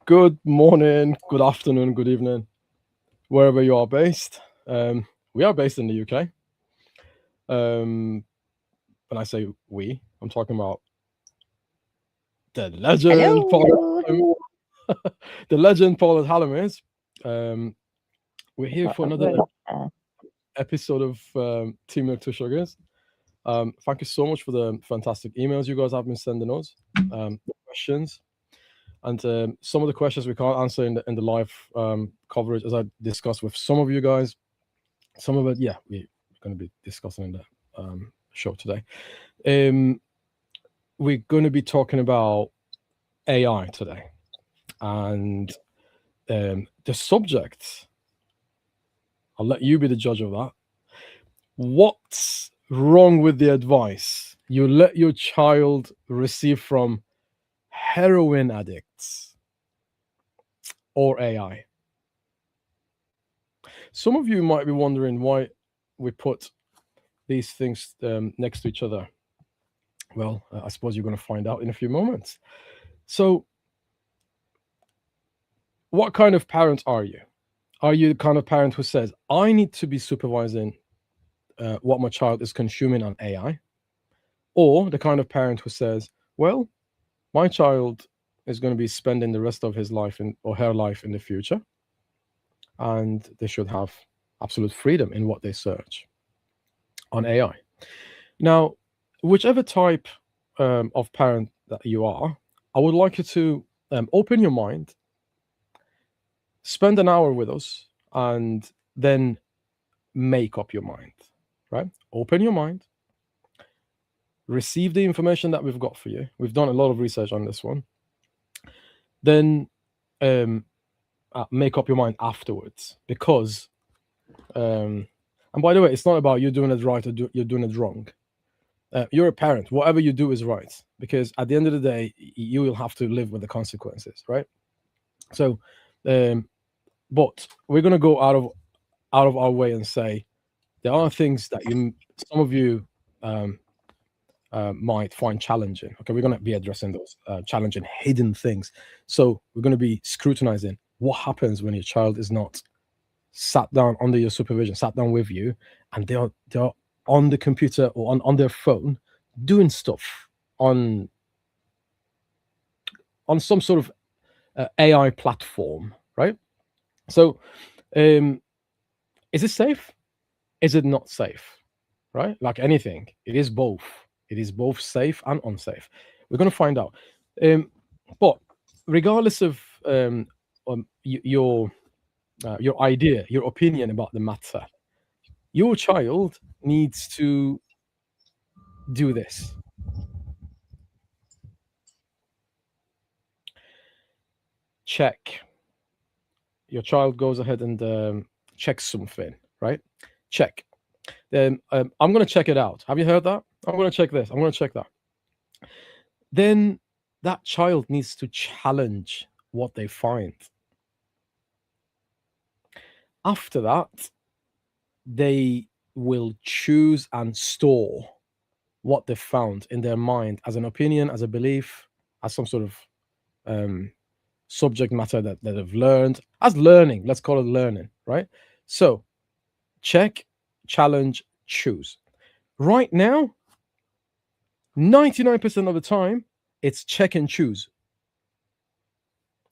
Good morning, good afternoon, good evening, wherever you are based. We are based in the UK. When I say we, I'm talking about the legend Paulette Hallam. Hello. The legend Paulette Hallam is. Um, we're here What for a another word. episode of Team Milk Two Sugars. Thank you so much for the fantastic emails you guys have been sending us, questions, and some of the questions we can't answer in the live coverage, as I discussed with some of you guys. Some of it, yeah, we're going to be discussing in the show today. Um, we're going to be talking about AI today, and the subject. I'll let you be the judge of that. What's wrong with the advice you let your child receive from heroin addicts or AI? Some of you might be wondering why we put these things next to each other. Well, I suppose you're going to find out in a few moments. So, what kind of parent are you? Are you the kind of parent who says, I need to be supervising what my child is consuming on AI? Or the kind of parent who says, well, my child is going to be spending the rest of his life or her life in the future, and they should have absolute freedom in what they search on AI. Now, whichever type of parent that you are, I would like you to open your mind, spend an hour with us, and then make up your mind, right? Open your mind, receive the information that we've got for you. We've done a lot of research on this one. Then make up your mind afterwards, because and by the way, it's not about you doing it right or you're doing it wrong. You're a parent. Whatever you do is right, because at the end of the day, you will have to live with the consequences, right? So, but we're gonna go out of our way and say there are things that some of you might find challenging. Okay, we're going to be addressing those challenging hidden things. So we're going to be scrutinizing what happens when your child is not sat down under your supervision, sat down with you, and they're on the computer or on their phone doing stuff on some sort of AI platform, right? So, is it safe? Is it not safe? Right? Like anything, it is both. It is both safe and unsafe. We're going to find out. But regardless of your idea, your opinion about the matter, your child needs to do this. Check. Your child goes ahead and checks something, right? Check. Then I'm going to check it out. Have you heard that? I'm going to check this. I'm going to check that. Then that child needs to challenge what they find. After that, they will choose and store what they found in their mind as an opinion, as a belief, as some sort of subject matter that they've learned, as learning. Let's call it learning, right? So check, challenge, choose. Right now, 99% of the time, it's check and choose.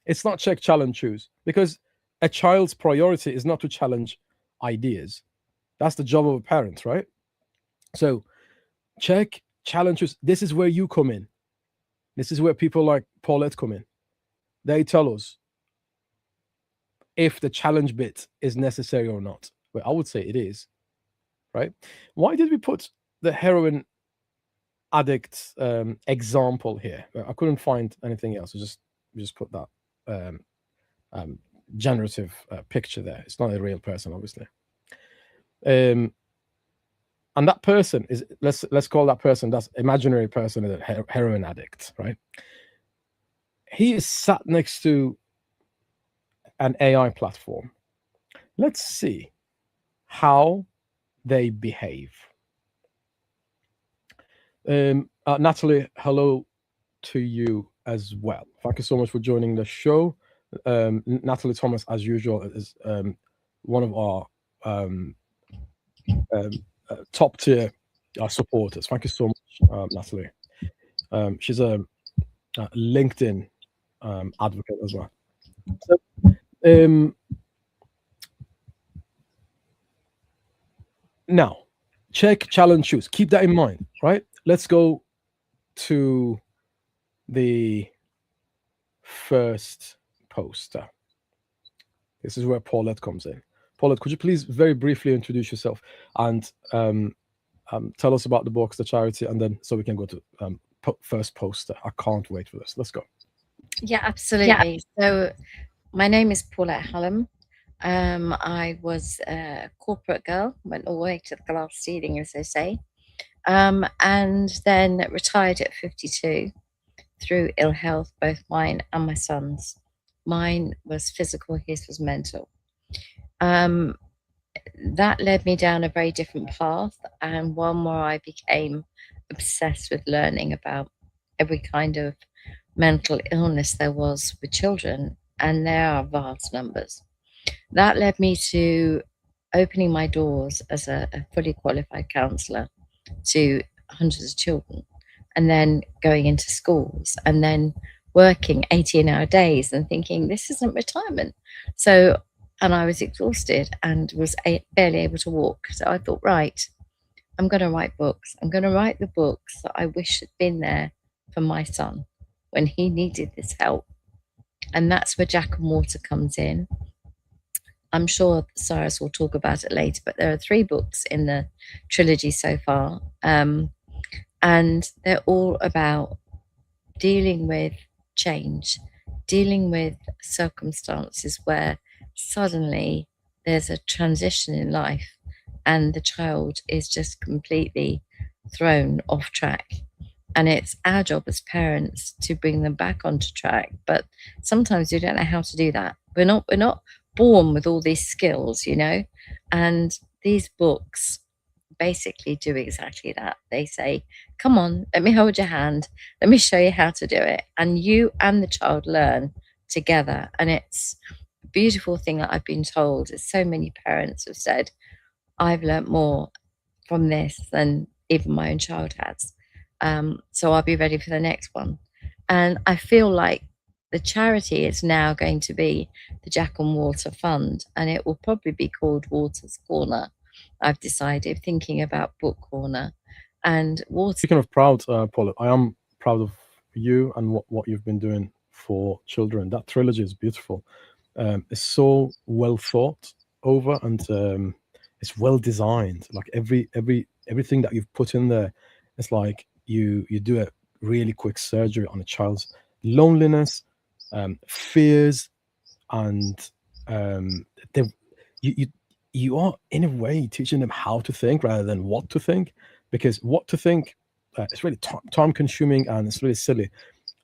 It's not check, challenge, choose, because a child's priority is not to challenge ideas. That's the job of a parent, right? So check, challenge, choose. This is where you come in. This is where people like Paulette come in. They tell us if the challenge bit is necessary or not. Well, I would say it is, right? Why did we put the heroin addict example here? I couldn't find anything else. We just put that generative picture there. It's not a real person, obviously. And that person is, let's call that person, that's imaginary person, a heroin addict, right? He is sat next to an AI platform. Let's see how they behave. Natalie, hello to you as well. Thank you so much for joining the show. Natalie Thomas, as usual, is one of our top tier supporters. Thank you so much, Natalie. She's a LinkedIn advocate as well. So, now, check, challenge, choose. Keep that in mind, right? Let's go to the first poster. This is where Paulette comes in. Paulette, could you please very briefly introduce yourself and tell us about the box, the charity, and then so we can go to first poster. I can't wait for this. Let's go. Yeah, absolutely. So my name is Paulette Hallam. I was a corporate girl, went all the way to the glass ceiling, as they say, and then retired at 52 through ill health, both mine and my son's. Mine was physical, his was mental. That led me down a very different path, and one where I became obsessed with learning about every kind of mental illness there was with children, and there are vast numbers. That led me to opening my doors as a fully qualified counsellor to hundreds of children, and then going into schools, and then working 18-hour days and thinking, this isn't retirement. So, and I was exhausted and was barely able to walk. So I thought, right, I'm going to write books. I'm going to write the books that I wish had been there for my son when he needed this help. And that's where Jack and Water comes in. I'm sure Cyrus will talk about it later, but there are 3 books in the trilogy so far. And they're all about dealing with change, dealing with circumstances where suddenly there's a transition in life and the child is just completely thrown off track. And it's our job as parents to bring them back onto track. But sometimes we don't know how to do that. We're not born with all these skills, you know. And these books basically do exactly that. They say, come on, let me hold your hand, let me show you how to do it. And you and the child learn together. And it's a beautiful thing that I've been told, as so many parents have said, I've learnt more from this than even my own child has. So I'll be ready for the next one. And I feel like the charity is now going to be the Jack and Water Fund, and it will probably be called Water's Corner. I've decided, thinking about Book Corner. And Water. Speaking of proud, Paulette, I am proud of you and what you've been doing for children. That trilogy is beautiful. It's so well thought over, and it's well designed. Like everything that you've put in there, it's like you do a really quick surgery on a child's loneliness, fears, and you are in a way teaching them how to think rather than what to think, because what to think is really time consuming and it's really silly,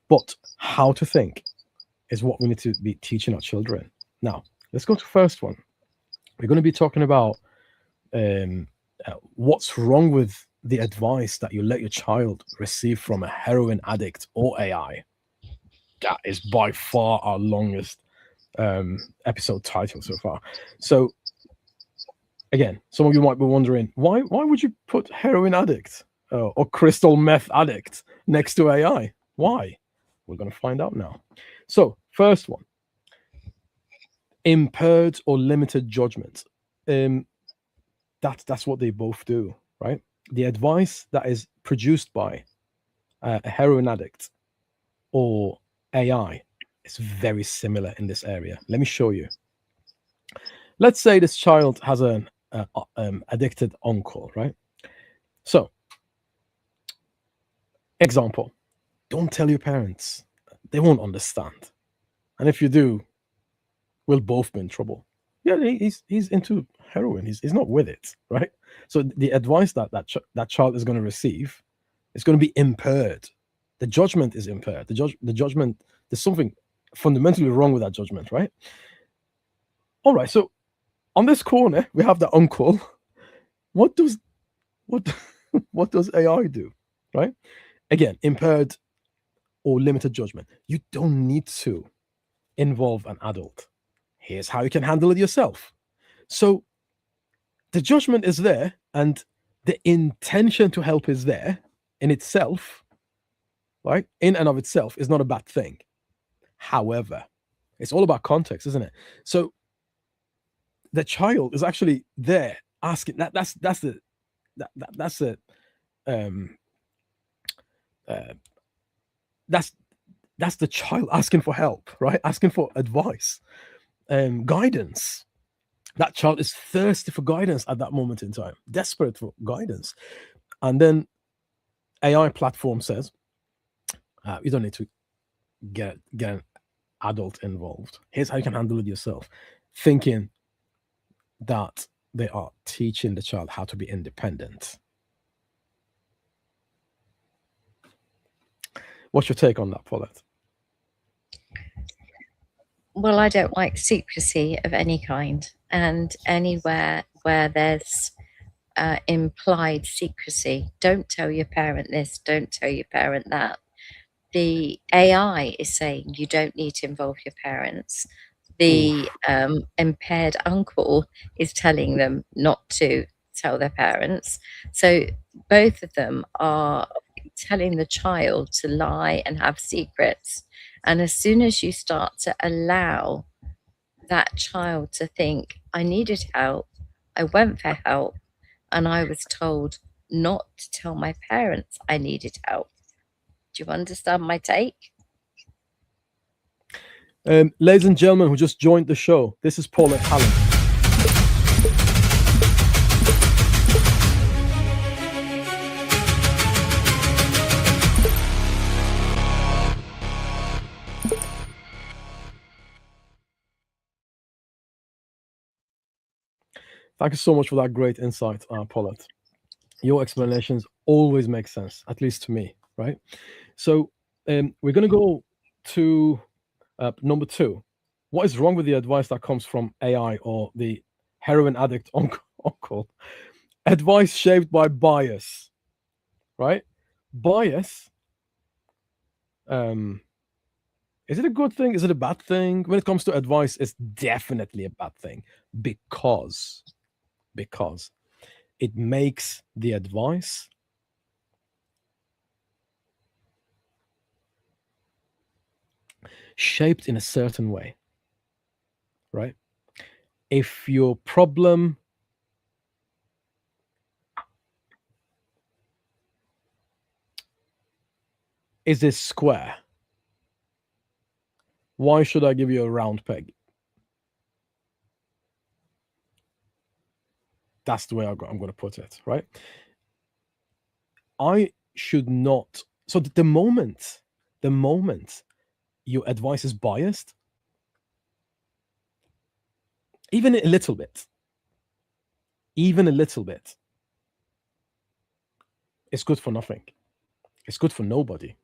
but how to think is what we need to be teaching our children. Now let's go to first one. We're going to be talking about what's wrong with the advice that you let your child receive from a heroin addict or AI. That is by far our longest episode title so far. So again, some of you might be wondering, why would you put heroin addict or crystal meth addict next to AI? Why? We're going to find out now. So first one, impaired or limited judgment. That's what they both do, right? The advice that is produced by a heroin addict or AI is very similar in this area. Let me show you. Let's say this child has an addicted uncle, right? So, example, don't tell your parents. They won't understand. And if you do, we'll both be in trouble. Yeah, he's into heroin. He's not with it, right? So the advice that child is going to receive is going to be impaired. The judgment is impaired. The judgment, there's something fundamentally wrong with that judgment, right? All right. So on this corner we have the uncle. What does what does AI do, right? Again, impaired or limited judgment. You don't need to involve an adult. Here's how you can handle it yourself. So the judgment is there, and the intention to help is there in itself, right? In and of itself is not a bad thing. However, it's all about context, isn't it? So the child is actually there asking that's the um that's the child asking for help, right? Asking for advice, guidance. That child is thirsty for guidance at that moment in time, desperate for guidance. And then AI platform says, you don't need to get an adult involved. Here's how you can handle it yourself, thinking that they are teaching the child how to be independent. What's your take on that, Paulette? Well, I don't like secrecy of any kind, and anywhere where there's implied secrecy, don't tell your parent this, don't tell your parent that. The AI is saying you don't need to involve your parents. The impaired uncle is telling them not to tell their parents. So both of them are telling the child to lie and have secrets. And as soon as you start to allow that child to think, I needed help, I went for help, and I was told not to tell my parents I needed help. Do you understand my take? Ladies and gentlemen who just joined the show, this is Paulette Hallam. Thank you so much for that great insight, Paulette. Your explanations always make sense, at least to me, right? So we're going to go to number 2. What is wrong with the advice that comes from AI or the heroin addict uncle? Advice shaped by bias, right? Bias. Is it a good thing? Is it a bad thing? When it comes to advice, it's definitely a bad thing because it makes the advice shaped in a certain way, right? If your problem is a square, why should I give you a round peg? That's the way I'm going to put it, right? I should not. So the moment your advice is biased, even a little bit, it's good for nothing. It's good for nobody.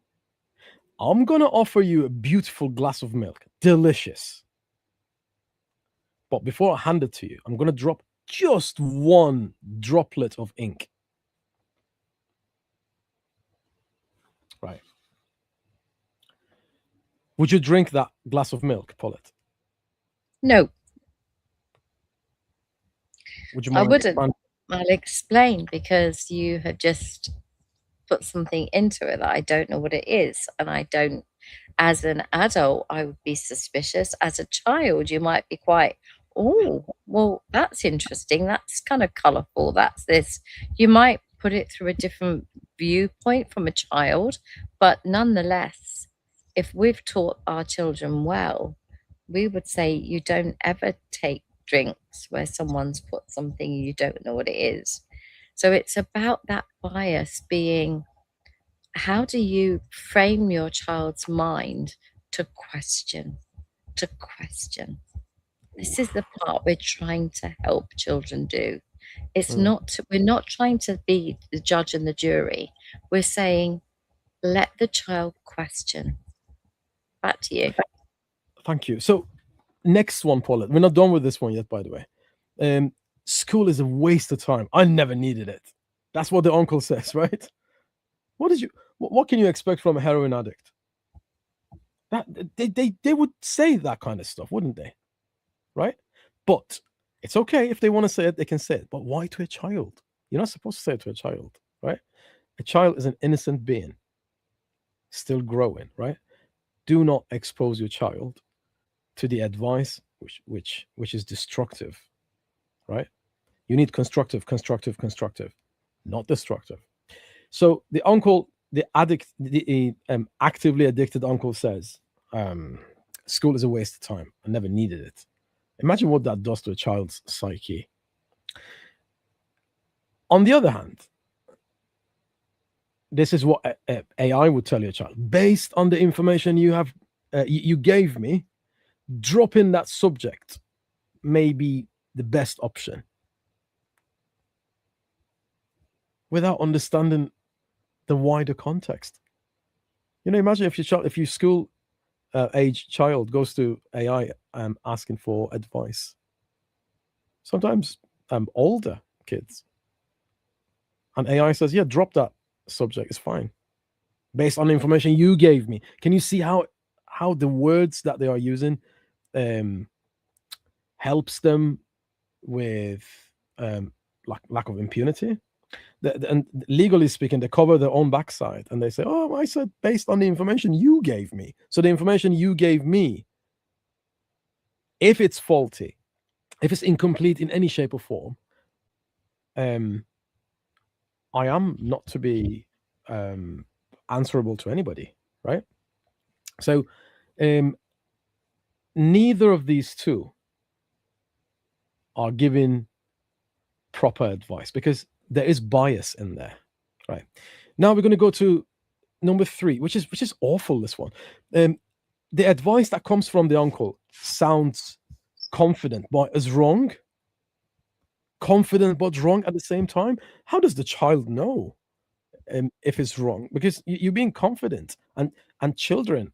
I'm going to offer you a beautiful glass of milk, delicious. But before I hand it to you, I'm going to drop just one droplet of ink. Right. Would you drink that glass of milk, Paulette? No. Would you mind? I wouldn't. I'll explain, because you have just put something into it that I don't know what it is, and I don't. As an adult, I would be suspicious. As a child, you might be quite, oh, well, that's interesting. That's kind of colourful. That's this. You might put it through a different viewpoint from a child, but nonetheless, if we've taught our children well, we would say you don't ever take drinks where someone's put something you don't know what it is. So it's about that bias being, how do you frame your child's mind to question? This is the part we're trying to help children do. It's not, we're not trying to be the judge and the jury. We're saying, let the child question. Back to you. Thank you. So next one, Paulette. We're not done with this one yet, by the way. School is a waste of time. I never needed it. That's what the uncle says, right? What can you expect from a heroin addict? They would say that kind of stuff, wouldn't they? Right? But it's okay if they want to say it, they can say it. But why to a child? You're not supposed to say it to a child, right? A child is an innocent being, still growing, right? Do not expose your child to the advice which is destructive, right? You need constructive, not destructive. So the uncle, the actively addicted uncle says, school is a waste of time. I never needed it. Imagine what that does to a child's psyche. On the other hand, this is what AI would tell your child. Based on the information you have, you gave me, dropping that subject may be the best option, without understanding the wider context. Imagine if your school age child goes to AI asking for advice. Sometimes older kids, and AI says, "Yeah, drop that subject. It's fine, based on the information you gave me." Can you see how the words that they are using helps them with lack of impunity? And legally speaking, they cover their own backside and they say, "Oh, I said based on the information you gave me." So the information you gave me, if it's faulty, if it's incomplete in any shape or form, I am not to be answerable to anybody, right? So neither of these two are giving proper advice because there is bias in there, right? Now we're going to go to number 3, which is awful. This one, the advice that comes from the uncle sounds confident but is wrong. Confident but wrong at the same time. How does the child know if it's wrong? Because you're being confident, and children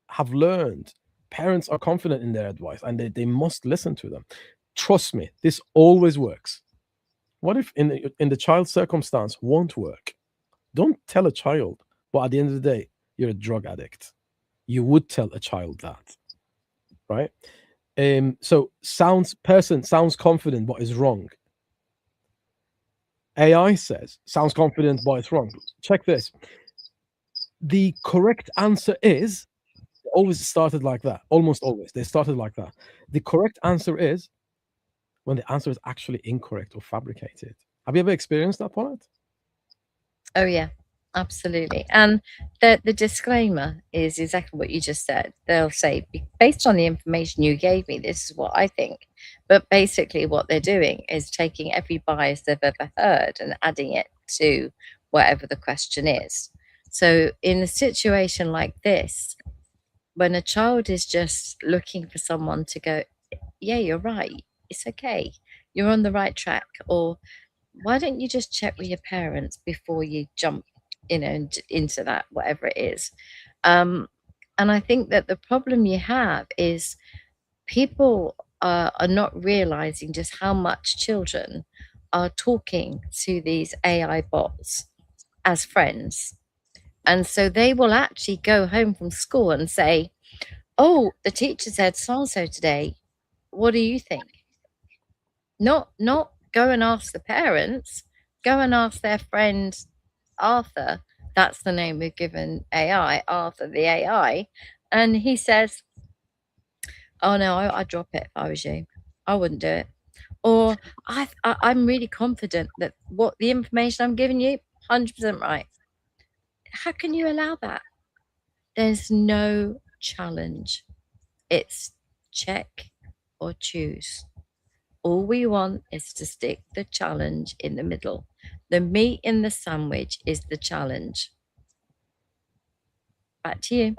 have learned parents are confident in their advice and they must listen to them. Trust me, this always works. What if in the child's circumstance won't work? Don't tell a child, but at the end of the day, you're a drug addict. You would tell a child that, right? So sounds confident but is wrong. AI says sounds confident but it's wrong. Check this. The correct answer is always started like that. Almost always they started like that. The correct answer is when the answer is actually incorrect or fabricated. Have you ever experienced that, Paulette? Oh yeah, absolutely. And the disclaimer is exactly what you just said. They'll say, based on the information you gave me, this is what I think. But basically what they're doing is taking every bias they've ever heard and adding it to whatever the question is. So in a situation like this, when a child is just looking for someone to go, yeah, you're right, it's okay, you're on the right track, or why don't you just check with your parents before you jump, into that, whatever it is. And I think that the problem you have is people are not realizing just how much children are talking to these AI bots as friends. And so they will actually go home from school and say, "Oh, the teacher said so and so today. What do you think?" Not go and ask the parents, go and ask their friend Arthur. That's the name we've given AI, Arthur the AI. And he says, "Oh no, I'd drop it if I was you. I wouldn't do it." Or I'm really confident that what the information I'm giving you, 100% right. How can you allow that? There's no challenge. It's check or choose. All we want is to stick the challenge in the middle. The meat in the sandwich is the challenge. Back to you.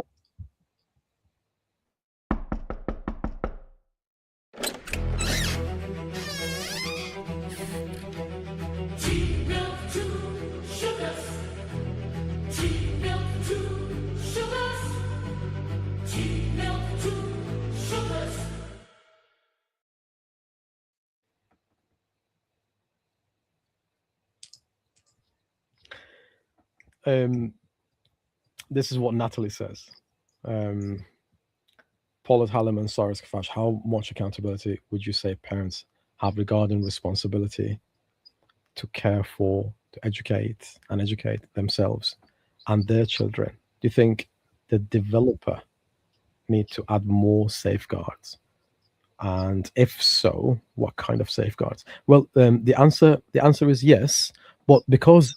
This is what Natalie says. Paulette Hallam and Cyrus Kaffash, how much accountability would you say parents have regarding responsibility to care for, to educate and educate themselves and their children? Do you think the developer need to add more safeguards? And if so, what kind of safeguards? Well, the answer is yes, but because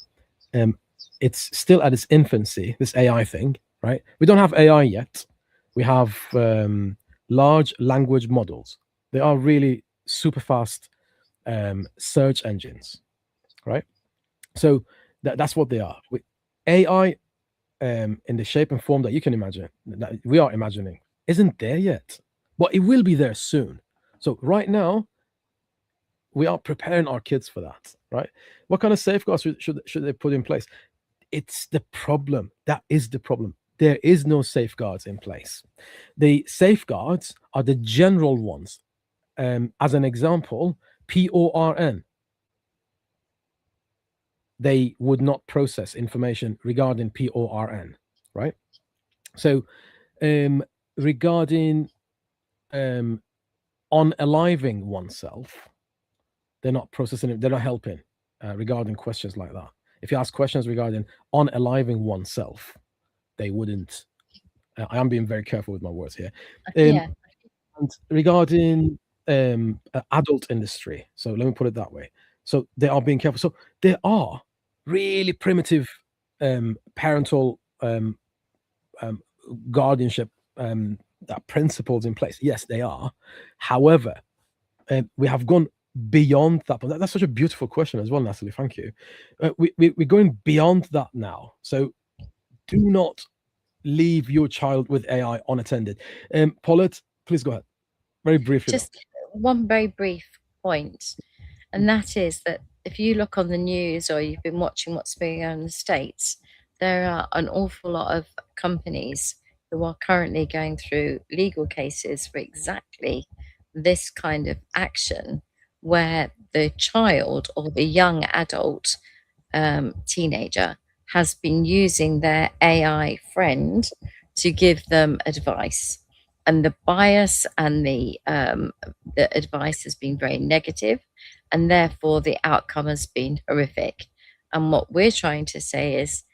it's still at its infancy, this AI thing, right? We don't have AI yet. We have large language models. They are really super fast search engines, right? So that's what they are. AI in the shape and form that you can imagine, that we are imagining, isn't there yet, but it will be there soon. So right now, we are preparing our kids for that, right? What kind of safeguards should they put in place? It's the problem. That is the problem. There is no safeguards in place. The safeguards are the general ones. As an example, PORN. They would not process information regarding PORN, right? So, regarding unaliving oneself, they're not processing it. They're not helping regarding questions like that. If you ask questions regarding unaliving oneself, they wouldn't. I am being very careful with my words here. Yeah. And regarding adult industry, so let me put it that way. So they are being careful. So there are really primitive parental guardianship principles in place. Yes, they are. However, we have gone beyond that. But that's such a beautiful question as well, Natalie. Thank you. We're going beyond that now. So do not leave your child with AI unattended. Paulette, please go ahead. Very briefly. Just one very brief point, and that is that if you look on the news or you've been watching what's going on in the States, there are an awful lot of companies who are currently going through legal cases for exactly this kind of action, where the child or the young adult teenager has been using their AI friend to give them advice. And the bias and the advice has been very negative, and therefore the outcome has been horrific. And what we're trying to say is,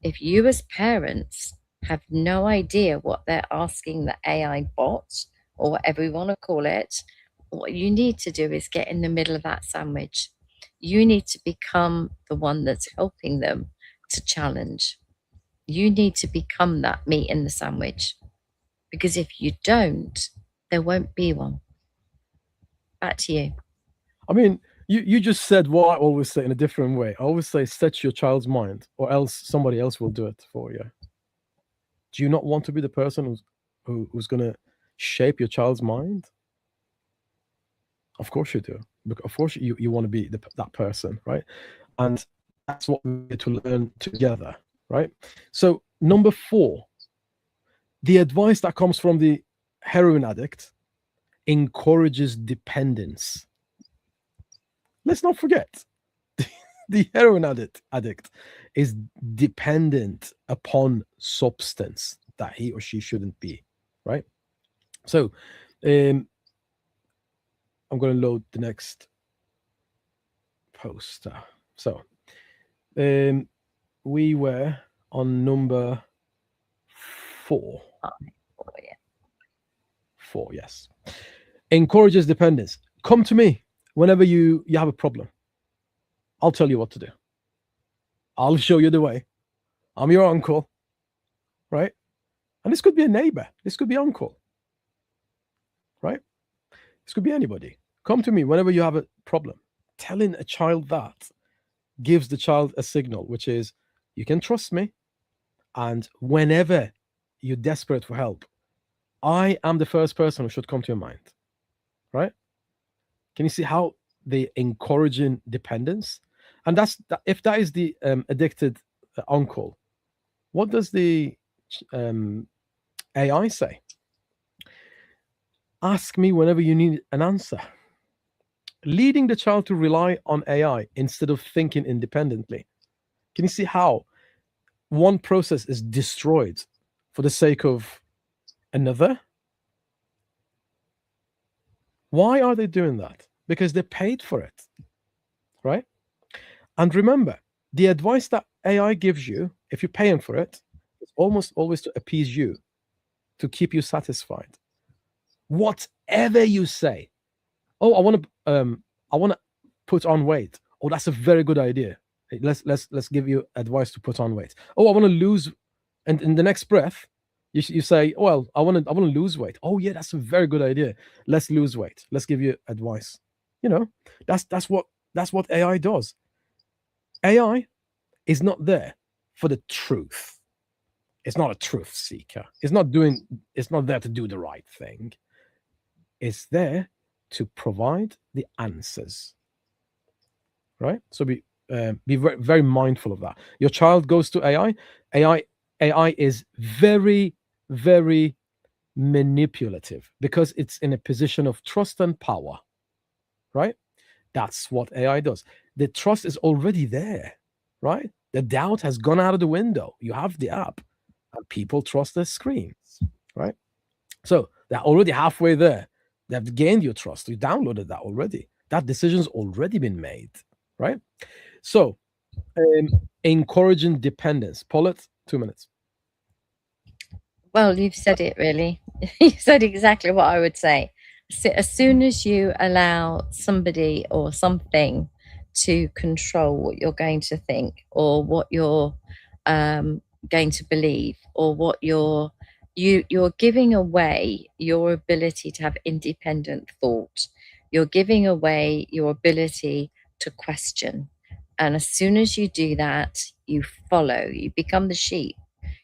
if you as parents have no idea what they're asking the AI bot, or whatever you want to call it, what you need to do is get in the middle of that sandwich. You need to become the one that's helping them to challenge. You need to become that meat in the sandwich. Because if you don't, there won't be one. Back to you. I mean, you just said what I always say in a different way. I always say, set your child's mind, or else somebody else will do it for you. Do you not want to be the person who's going to shape your child's mind? Of course you do. Of course you want to be that person, right? And that's what we get to learn together, right? So number 4, the advice that comes from the heroin addict encourages dependence. Let's not forget, the heroin addict is dependent upon substance that he or she shouldn't be, right? So I'm going to load the next poster. So we were on number 4. Oh, yeah. 4, yes. Encourages dependence. Come to me whenever you have a problem. I'll tell you what to do. I'll show you the way. I'm your uncle, right? And this could be a neighbor. This could be uncle, right? This could be anybody. Come to me whenever you have a problem. Telling a child that gives the child a signal, which is, you can trust me. And whenever you're desperate for help, I am the first person who should come to your mind, right? Can you see how they encouraging dependence? And if that is the addicted uncle, what does the AI say? Ask me whenever you need an answer. Leading the child to rely on AI instead of thinking independently. Can you see how one process is destroyed for the sake of another? Why are they doing that? Because they paid for it, right? And remember, the advice that AI gives you, if you're paying for it, is almost always to appease you, to keep you satisfied. Whatever you say, oh, I want to put on weight. Oh, that's a very good idea. Let's give you advice to put on weight. Oh, I want to lose, and in the next breath, you say, well, I want to lose weight. Oh yeah, that's a very good idea. Let's lose weight. Let's give you advice. You know, that's what AI does. AI is not there for the truth. It's not a truth seeker. It's not there to do the right thing. It's there to provide the answers. Right? So be very, very mindful of that. Your child goes to AI. AI is very, very manipulative because it's in a position of trust and power. Right? That's what AI does. The trust is already there, right? The doubt has gone out of the window. You have the app, and people trust their screens, right? So they're already halfway there. They've gained your trust. You downloaded that already. That decision's already been made, right? So, encouraging dependence. Paulette, 2 minutes. Well, you've said it really. You said exactly what I would say. So as soon as you allow somebody or something to control what you're going to think or what you're going to believe or what you're giving away your ability to have independent thought. You're giving away your ability to question. And as soon as you do that, you follow, you become the sheep,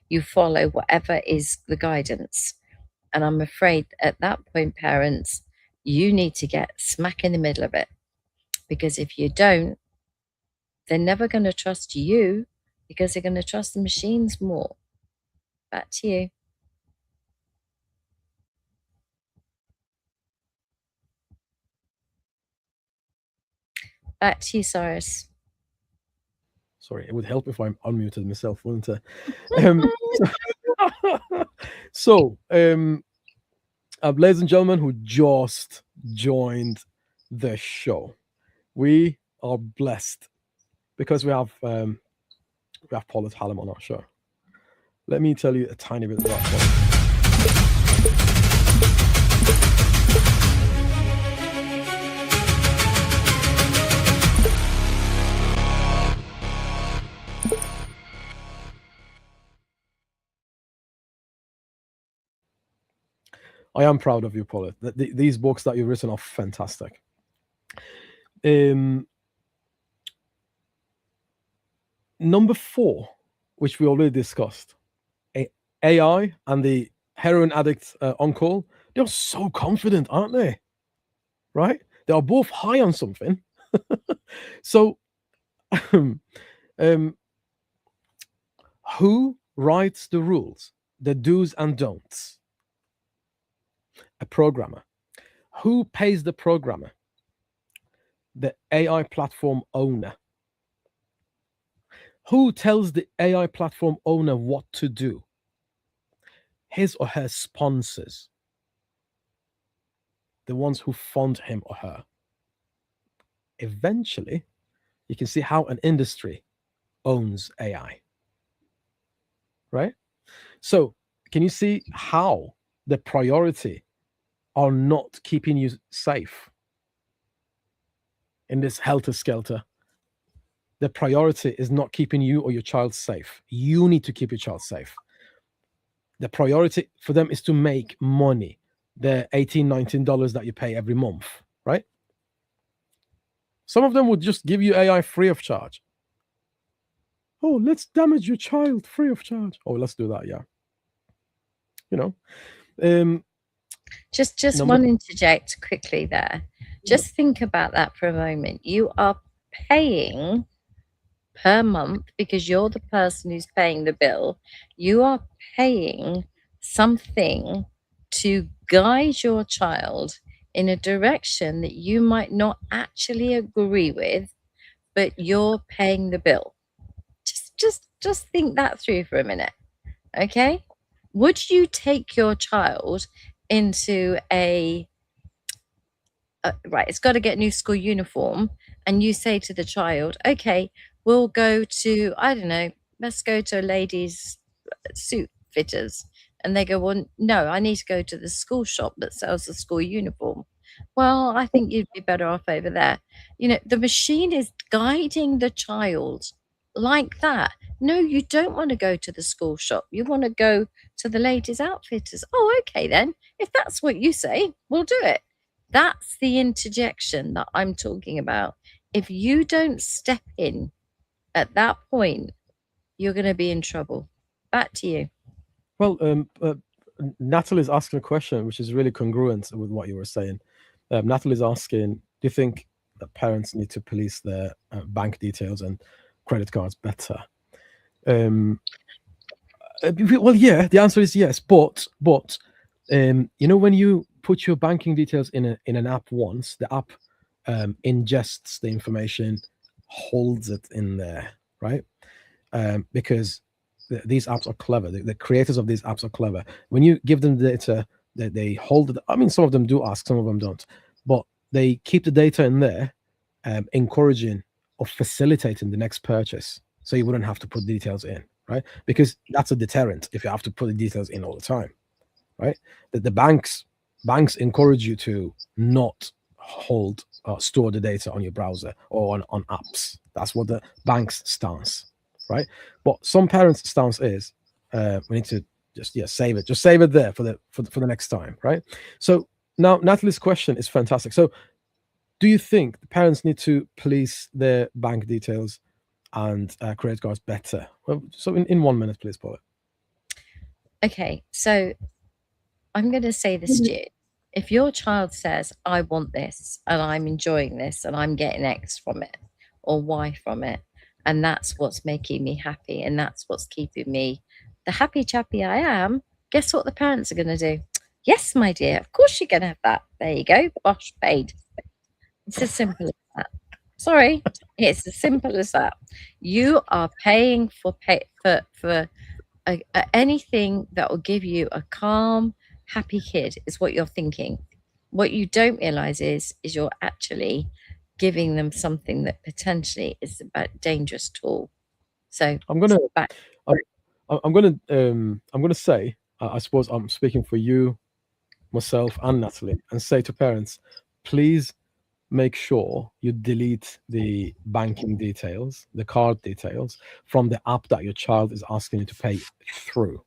you follow whatever is the guidance. And I'm afraid at that point, parents, you need to get smack in the middle of it. Because if you don't, they're never going to trust you because they're going to trust the machines more. Back to you. Back to you, Cyrus. Sorry, it would help if I unmuted myself, wouldn't it? So, ladies and gentlemen who just joined the show, we are blessed because we have Paulette Hallam on our show. Let me tell you a tiny bit about Paulette. I am proud of you, Paulette. These books that you've written are fantastic. Number 4, which we already discussed, AI and the heroin addict uncle, they're so confident, aren't they? Right? They are both high on something. So, who writes the rules, the do's and don'ts? A programmer. Who pays the programmer? The AI platform owner. Who tells the AI platform owner what to do? His or her sponsors, the ones who fund him or her. Eventually, you can see how an industry owns AI, right? So, can you see how the priority are not keeping you safe in this helter-skelter? The priority is not keeping you or your child safe. You need to keep your child safe. The priority for them is to make money, the $18, $19 that you pay every month, right? Some of them would just give you AI free of charge. Oh, let's damage your child free of charge. Oh, let's do that, yeah. You know. Just one interject quickly there. Just think about that for a moment. You are paying per month because you're the person who's paying the bill. You are paying something to guide your child in a direction that you might not actually agree with, but you're paying the bill. Just think that through for a minute. Okay? Would you take your child into a right, it's got to get new school uniform, and you say to the child, okay, we'll go to, I don't know, let's go to a ladies' suit fitters. And they go, well, no, I need to go to the school shop that sells the school uniform. Well, I think you'd be better off over there. The machine is guiding the child like that. No, you don't want to go to the school shop. You want to go to the ladies' outfitters. Oh, okay, then. If that's what you say, we'll do it. That's the interjection that I'm talking about. If you don't step in at that point, you're going to be in trouble. Back to you. Well, Natalie's asking a question which is really congruent with what you were saying. Natalie's asking, do you think that parents need to police their bank details and credit cards better? Well, yeah, the answer is yes, but when you put your banking details in an app once, the app ingests the information, holds it in there, right? Because these apps are clever. The creators of these apps are clever. When you give them the data, they hold it. I mean, some of them do ask, some of them don't, but they keep the data in there, encouraging or facilitating the next purchase, so you wouldn't have to put details in, right? Because that's a deterrent if you have to put the details in all the time, right? The banks encourage you to not hold store the data on your browser or on apps. That's what the bank's stance, right? But some parents' stance is we need to just save it there for the next time, right? So now Natalie's question is fantastic. So do you think the parents need to police their bank details and credit cards better? Well, so in 1 minute, please, Paulette. Okay, so I'm going to say this to you. If your child says, I want this and I'm enjoying this and I'm getting X from it or Y from it, and that's what's making me happy and that's what's keeping me the happy chappy I am, guess what the parents are going to do? Yes, my dear, of course you're going to have that. There you go, bosh, paid. It's as simple as that. Sorry, it's as simple as that. You are paying for anything that will give you a calm, happy kid is what you're thinking. What you don't realize is you're actually giving them something that potentially is a dangerous tool. So I'm gonna say, I suppose I'm speaking for you, myself, and Natalie, and say to parents, please make sure you delete the banking details, the card details from the app that your child is asking you to pay through.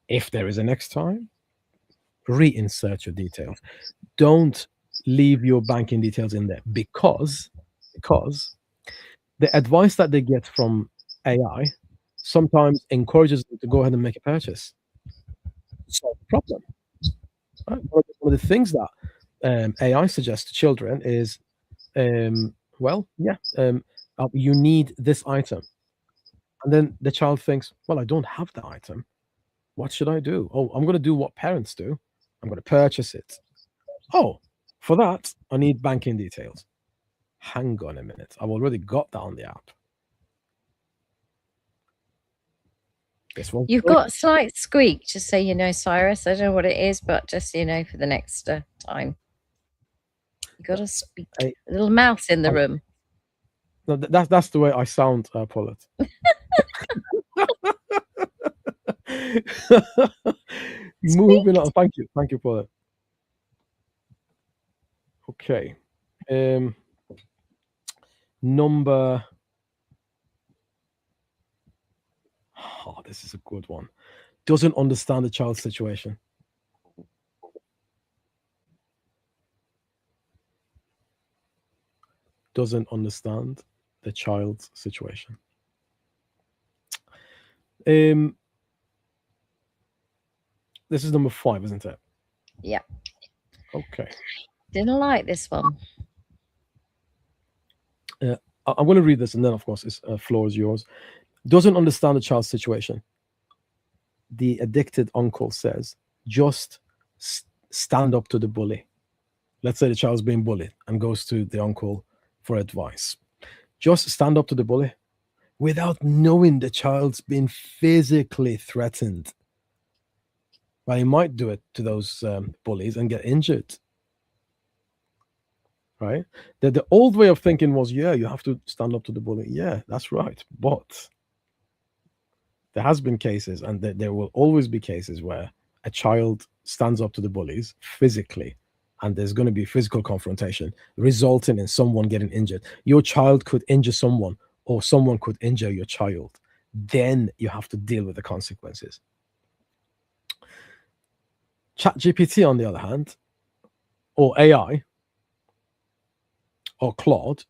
If there is a next time, reinsert your details. Don't leave your banking details in there because the advice that they get from AI sometimes encourages them to go ahead and make a purchase. Solve the problem. Right? One of the things that AI suggests to children is, you need this item. And then the child thinks, well, I don't have the item. What should I do? Oh, I'm going to do what parents do. I'm going to purchase it. Oh, for that, I need banking details. Hang on a minute. I've already got that on the app. This one. You've got a slight squeak, just so you know, Cyrus. I don't know what it is, but just so you know for the next time. You got a squeak. A little mouse in the room. No, that's the way I sound, Paulette. Moving on. Thank you, Paulette. Okay. Number. Oh, this is a good one. Doesn't understand the child's situation. Doesn't understand the child's situation. This is number 5, isn't it? Yeah. Okay. Didn't like this one. I'm going to read this, and then, of course, it's floor is yours. Doesn't understand the child's situation. The addicted uncle says, just stand up to the bully. Let's say the child's being bullied and goes to the uncle for advice. Just stand up to the bully without knowing the child's been physically threatened. Well, he might do it to those bullies and get injured. right? The old way of thinking was, yeah, you have to stand up to the bully. Yeah, that's right. But there has been cases, and there will always be cases where a child stands up to the bullies physically, and there's going to be physical confrontation resulting in someone getting injured. Your child could injure someone, or someone could injure your child. Then you have to deal with the consequences. ChatGPT, on the other hand, or AI, or Claude,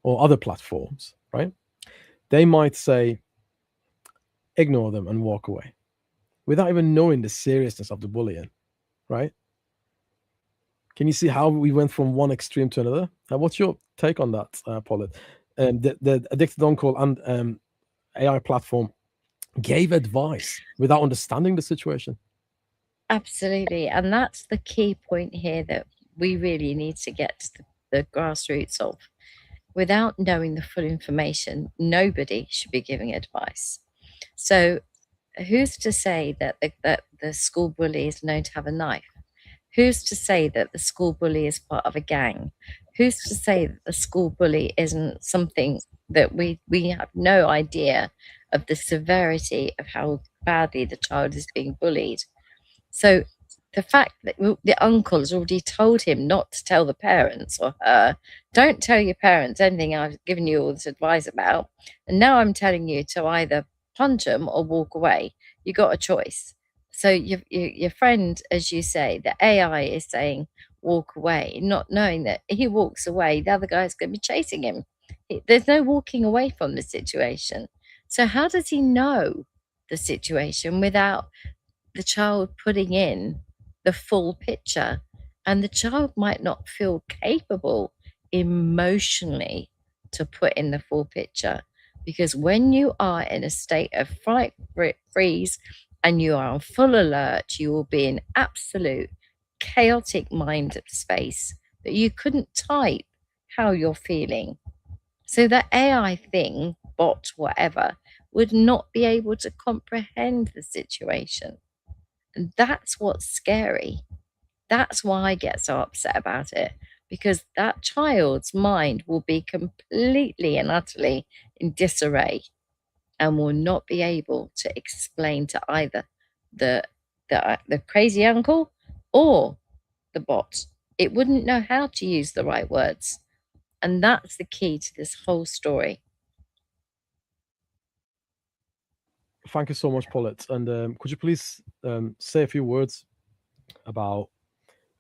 or other platforms, right? They might say, ignore them and walk away without even knowing the seriousness of the bullying, right? Can you see how we went from one extreme to another? What's your take on that, Paulette? The Addicted On Call and AI platform gave advice without understanding the situation. Absolutely. And that's the key point here that we really need to get to the grassroots of. Without knowing the full information, nobody should be giving advice. So who's to say that the school bully is known to have a knife? Who's to say that the school bully is part of a gang? Who's to say that the school bully isn't something that we have no idea of the severity of how badly the child is being bullied? So the fact that the uncle has already told him not to tell the parents or her, don't tell your parents anything I've given you all this advice about, and now I'm telling you to either punch them or walk away. You got a choice. So your friend, as you say, the AI is saying walk away, not knowing that he walks away, the other guy's going to be chasing him. There's no walking away from the situation. So how does he know the situation without the child putting in the full picture? And the child might not feel capable emotionally to put in the full picture, because when you are in a state of fright, freeze, and you are on full alert, you will be in absolute chaotic mind space that you couldn't type how you're feeling. So that AI thing, bot, whatever, would not be able to comprehend the situation. And that's what's scary. That's why I get so upset about it, because that child's mind will be completely and utterly in disarray and will not be able to explain to either the crazy uncle or the bot. It wouldn't know how to use the right words. And that's the key to this whole story. Thank you so much, Paulette. And could you please say a few words about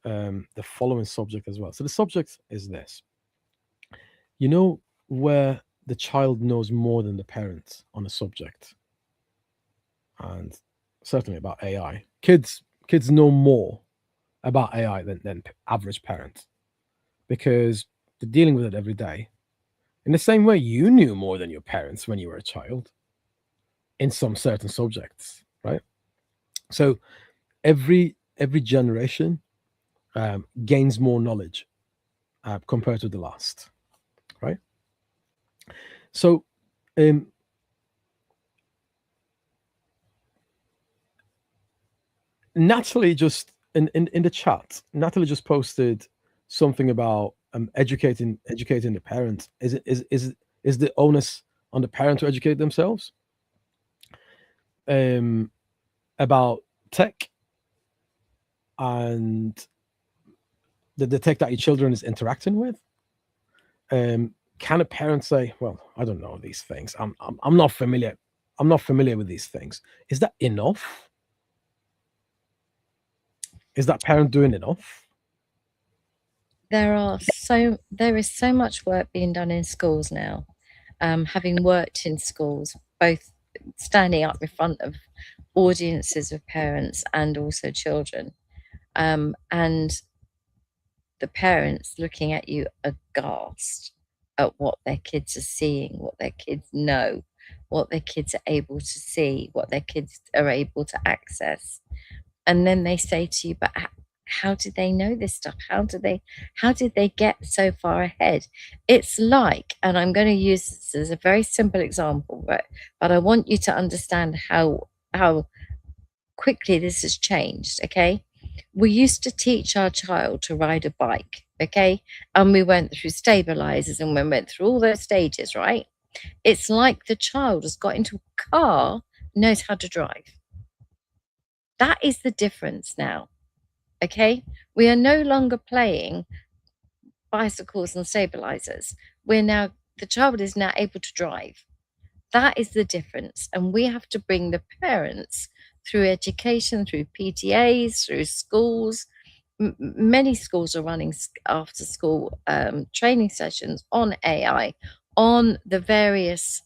the following subject as well? So the subject is this. You know where the child knows more than the parents on a subject, and certainly about AI. Kids know more about AI than average parents, because they're dealing with it every day. In the same way, you knew more than your parents when you were a child in some certain subjects, right? So every generation gains more knowledge compared to the last, right? So Natalie just in the chat, Natalie just posted something about educating the parents. Is the onus on the parent to educate themselves about tech and the tech that your children is interacting with? Can a parent say, well, I don't know these things, I'm not familiar with these things? Is that enough? Is that parent doing enough? There is so much work being done in schools now. Having worked in schools, both standing up in front of audiences of parents and also children, and the parents looking at you aghast at what their kids are seeing, what their kids know, what their kids are able to see, what their kids are able to access. And then they say to you, but how did they know this stuff? How did they get so far ahead? It's like, and I'm going to use this as a very simple example, but I want you to understand how quickly this has changed. Okay, we used to teach our child to ride a bike. okay? And we went through stabilizers and we went through all those stages, right? It's like the child has got into a car, knows how to drive. That is the difference now, okay? We are no longer playing bicycles and stabilizers. The child is now able to drive. That is the difference. And we have to bring the parents through education, through PTAs, through schools. Many schools are running after school training sessions on AI, on the various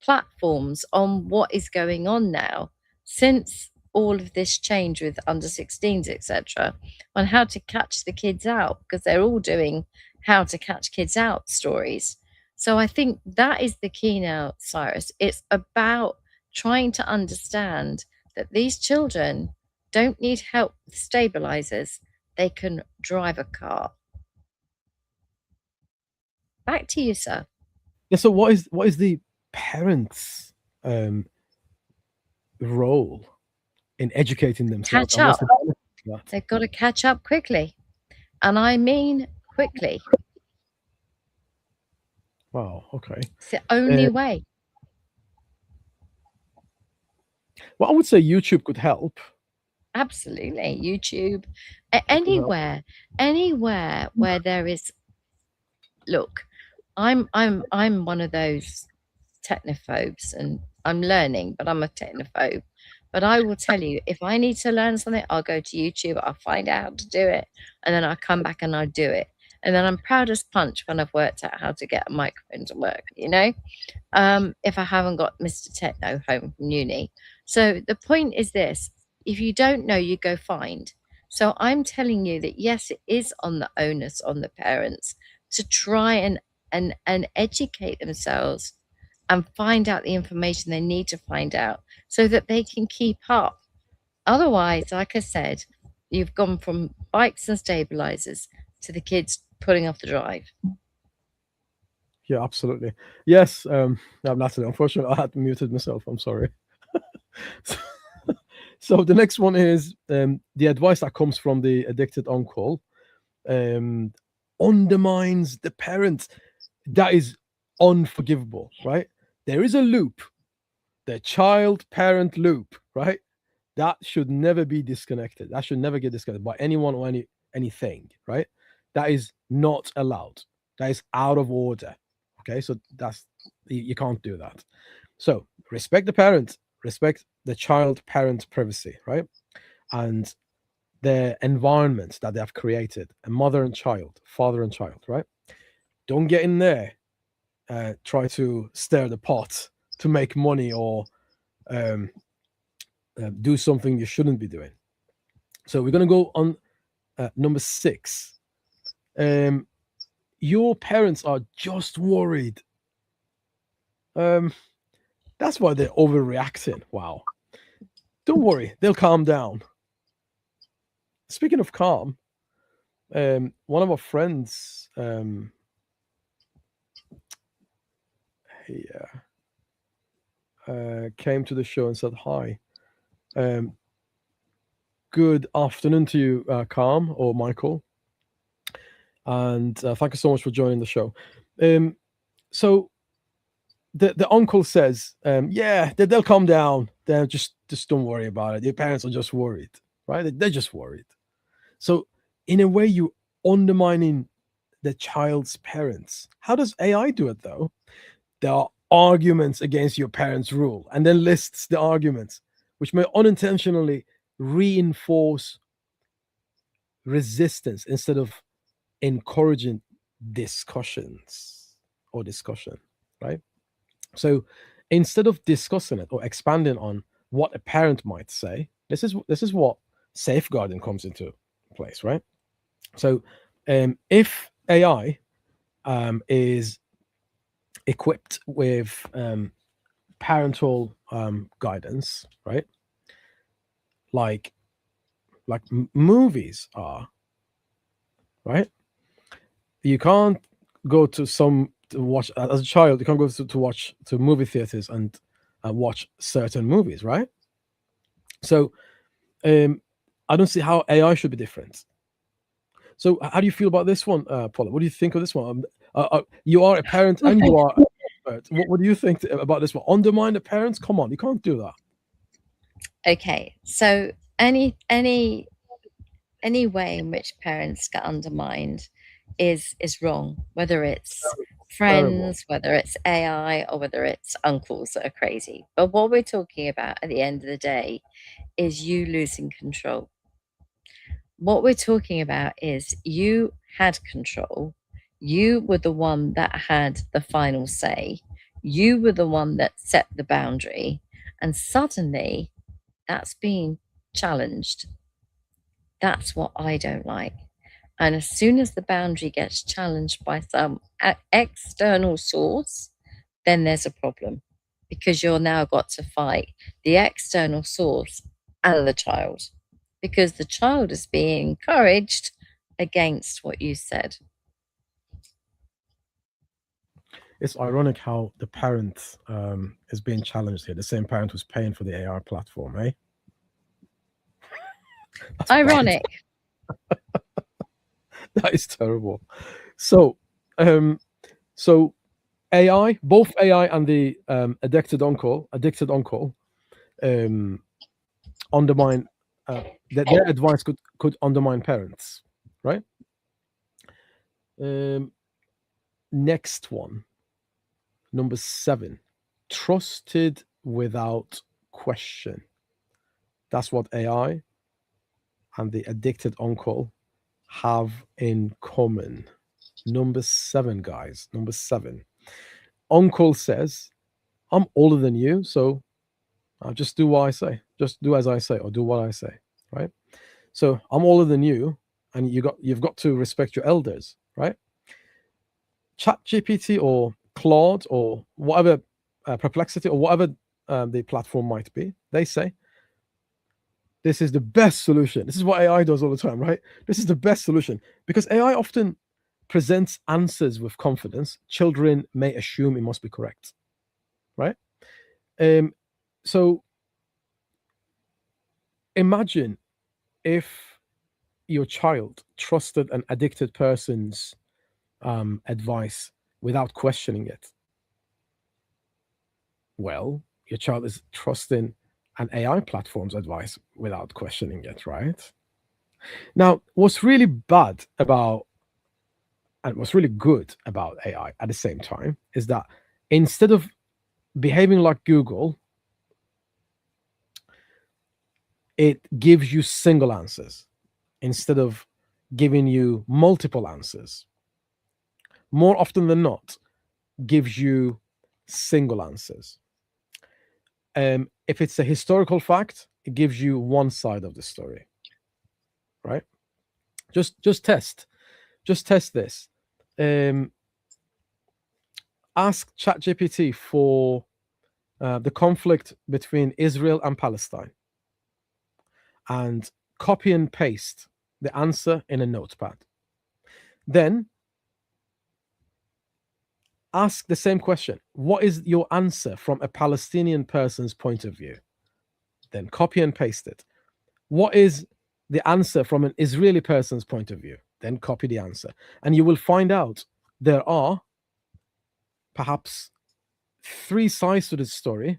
platforms, on what is going on now since all of this change with under 16s, etc., on how to catch the kids out, because they're all doing how to catch kids out stories. So I think that is the key now, Cyrus. It's about trying to understand that these children don't need help with stabilizers. They can drive a car. Back to you, sir. Yeah. So what is the parents' role in educating themselves? Catch And what's up. the benefit of that? They've got to catch up quickly. And I mean quickly. Wow. Okay. It's the only way. Well, I would say YouTube could help. Absolutely. YouTube, anywhere where there is. Look, I'm one of those technophobes, and I'm learning, but I'm a technophobe. But I will tell you, if I need to learn something, I'll go to YouTube, I'll find out how to do it, and then I'll come back and I'll do it. And then I'm proud as punch when I've worked out how to get a microphone to work, if I haven't got Mr. Techno home from uni. So the point is this: if you don't know, you go find. So I'm telling you that yes, it is on the onus on the parents to try and educate themselves and find out the information they need to find out so that they can keep up. Otherwise, like I said, you've gone from bikes and stabilizers to the kids pulling off the drive. Yeah, absolutely. Yes, I'm Natalie. Unfortunately, I had muted myself. I'm sorry. So the next one is the advice that comes from the addicted uncle undermines the parents. That is unforgivable, right? There is a loop, the child parent loop, right? That should never be disconnected. That should never get disconnected by anyone or anything, right? That is not allowed. That is out of order. Okay, so that's you can't do that. So respect the parent, respect the child parent privacy, right? And the environment that they have created, a mother and child, father and child, right? Don't get in there, try to stir the pot to make money or do something you shouldn't be doing. So we're going to go on number 6. Your parents are just worried. That's why they're overreacting. Wow. Don't worry, they'll calm down. Speaking of calm, one of our friends came to the show and said hi. Good afternoon to you, Calm or Michael. And thank you so much for joining the show. So the uncle says, yeah, they'll calm down. They're just don't worry about it. Your parents are just worried, right? They're just worried. So in a way, you're undermining the child's parents. How does AI do it though? There are arguments against your parents' rule, and then lists the arguments, which may unintentionally reinforce resistance instead of encouraging discussion, right? So instead of discussing it or expanding on what a parent might say, this is what safeguarding comes into place, right? So if AI is equipped with parental guidance, right? Like movies are, right? You can't go to watch as a child. You can't go to watch to movie theaters and watch certain movies, right? So I don't see how AI should be different. So how do you feel about this one, Paula? What do you think of this one? You are a parent and you are an expert. What do you think about this one? Undermine the parents? Come on, you can't do that. Okay, so any way in which parents get undermined is wrong, whether it's Terrible. friends, whether it's AI, or whether it's uncles that are crazy. But what we're talking about at the end of the day is you losing control. What we're talking about is you had control. You were the one that had the final say. You were the one that set the boundary. And suddenly that's being challenged. That's what I don't like. And as soon as the boundary gets challenged by some external source, then there's a problem, because you're now got to fight the external source and the child, because the child is being encouraged against what you said. It's ironic how the parent is being challenged here. The same parent who's paying for the AI platform, eh? That's Ironic. that is terrible. So, so AI, both AI and the addicted uncle, undermine that their advice could undermine parents, right? Next one, number 7, trusted without question. That's what AI and the addicted uncle have in common. Number 7, guys. Number 7. Uncle says, I'm older than you, so I'll just do what I say. Just do as I say, or do what I say, right? So I'm older than you, and you've got to respect your elders, right? ChatGPT or Claude or whatever, Perplexity or whatever the platform might be, they say this is the best solution. This is what AI does all the time, right? This is the best solution, because AI often presents answers with confidence. Children may assume it must be correct, right? So imagine if your child trusted an addicted person's advice without questioning it. Well, your child is trusting an AI platform's advice without questioning it, right? Now, what's really bad about and what's really good about AI at the same time is that instead of behaving like Google, it gives you single answers instead of giving you multiple answers. More often than not, gives you single answers. If it's a historical fact, it gives you one side of the story, right? Just test this. Ask ChatGPT for the conflict between Israel and Palestine, and copy and paste the answer in a notepad. Then ask the same question. What is your answer from a Palestinian person's point of view? Then copy and paste it. What is the answer from an Israeli person's point of view? Then copy the answer. And you will find out there are perhaps 3 sides to this story.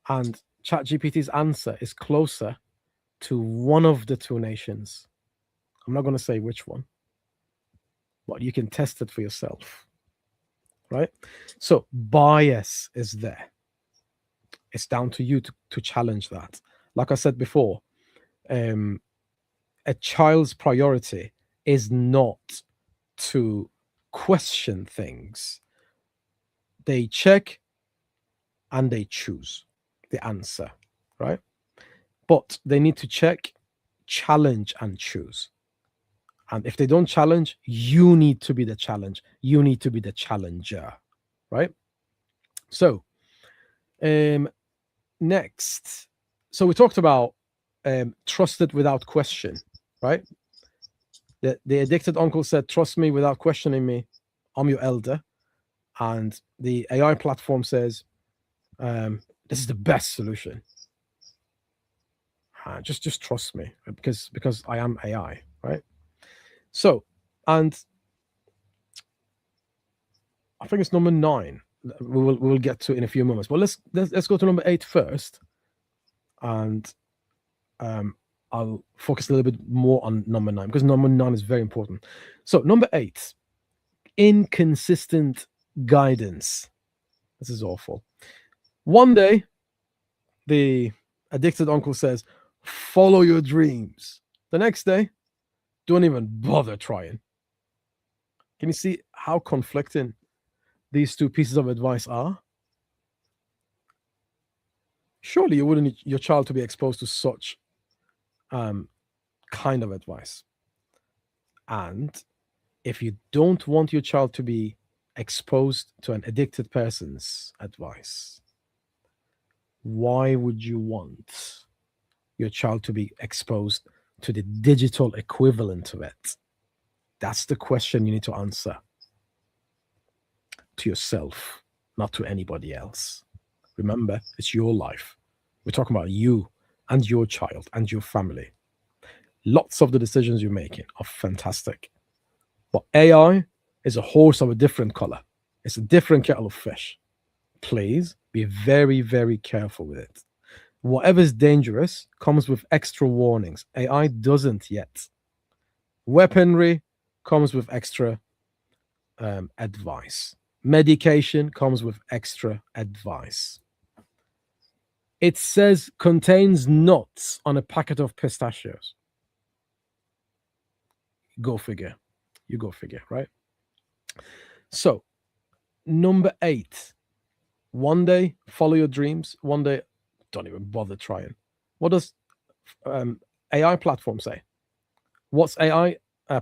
And ChatGPT's answer is closer to one of the 2 nations. I'm not going to say which one, but you can test it for yourself, right? So bias is there. It's down to you to challenge that. Like I said before, a child's priority is not to question things. They check and they choose the answer, right? But they need to check, challenge, and choose. And if they don't challenge, you need to be the challenge. You need to be the challenger, right? So, next. So we talked about trusted without question, right? The addicted uncle said, trust me without questioning me. I'm your elder. And the AI platform says, this is the best solution. Just trust me, because I am AI, right? So, and I think it's number 9. We will get to in a few moments. But let's go to number 8 first, and um, I'll focus a little bit more on number 9 because number 9 is very important. So number 8, inconsistent guidance. This is awful. One day, the addicted uncle says, "Follow your dreams." The next day, don't even bother trying. Can you see how conflicting these two pieces of advice are? Surely you wouldn't need your child to be exposed to such um, kind of advice. And if you don't want your child to be exposed to an addicted person's advice, why would you want your child to be exposed to the digital equivalent of it? That's the question you need to answer to yourself, not to anybody else. Remember, it's your life. We're talking about you and your child and your family. Lots of the decisions you're making are fantastic. But AI is a horse of a different color. It's a different kettle of fish. Please be very, very careful with it. Whatever's dangerous comes with extra warnings. AI doesn't yet. Weaponry comes with extra advice. Medication comes with extra advice. It says contains nuts on a packet of pistachios. Go figure. You go figure, right? So, number 8. One day, follow your dreams. One day, don't even bother trying. What does AI platform say? What's AI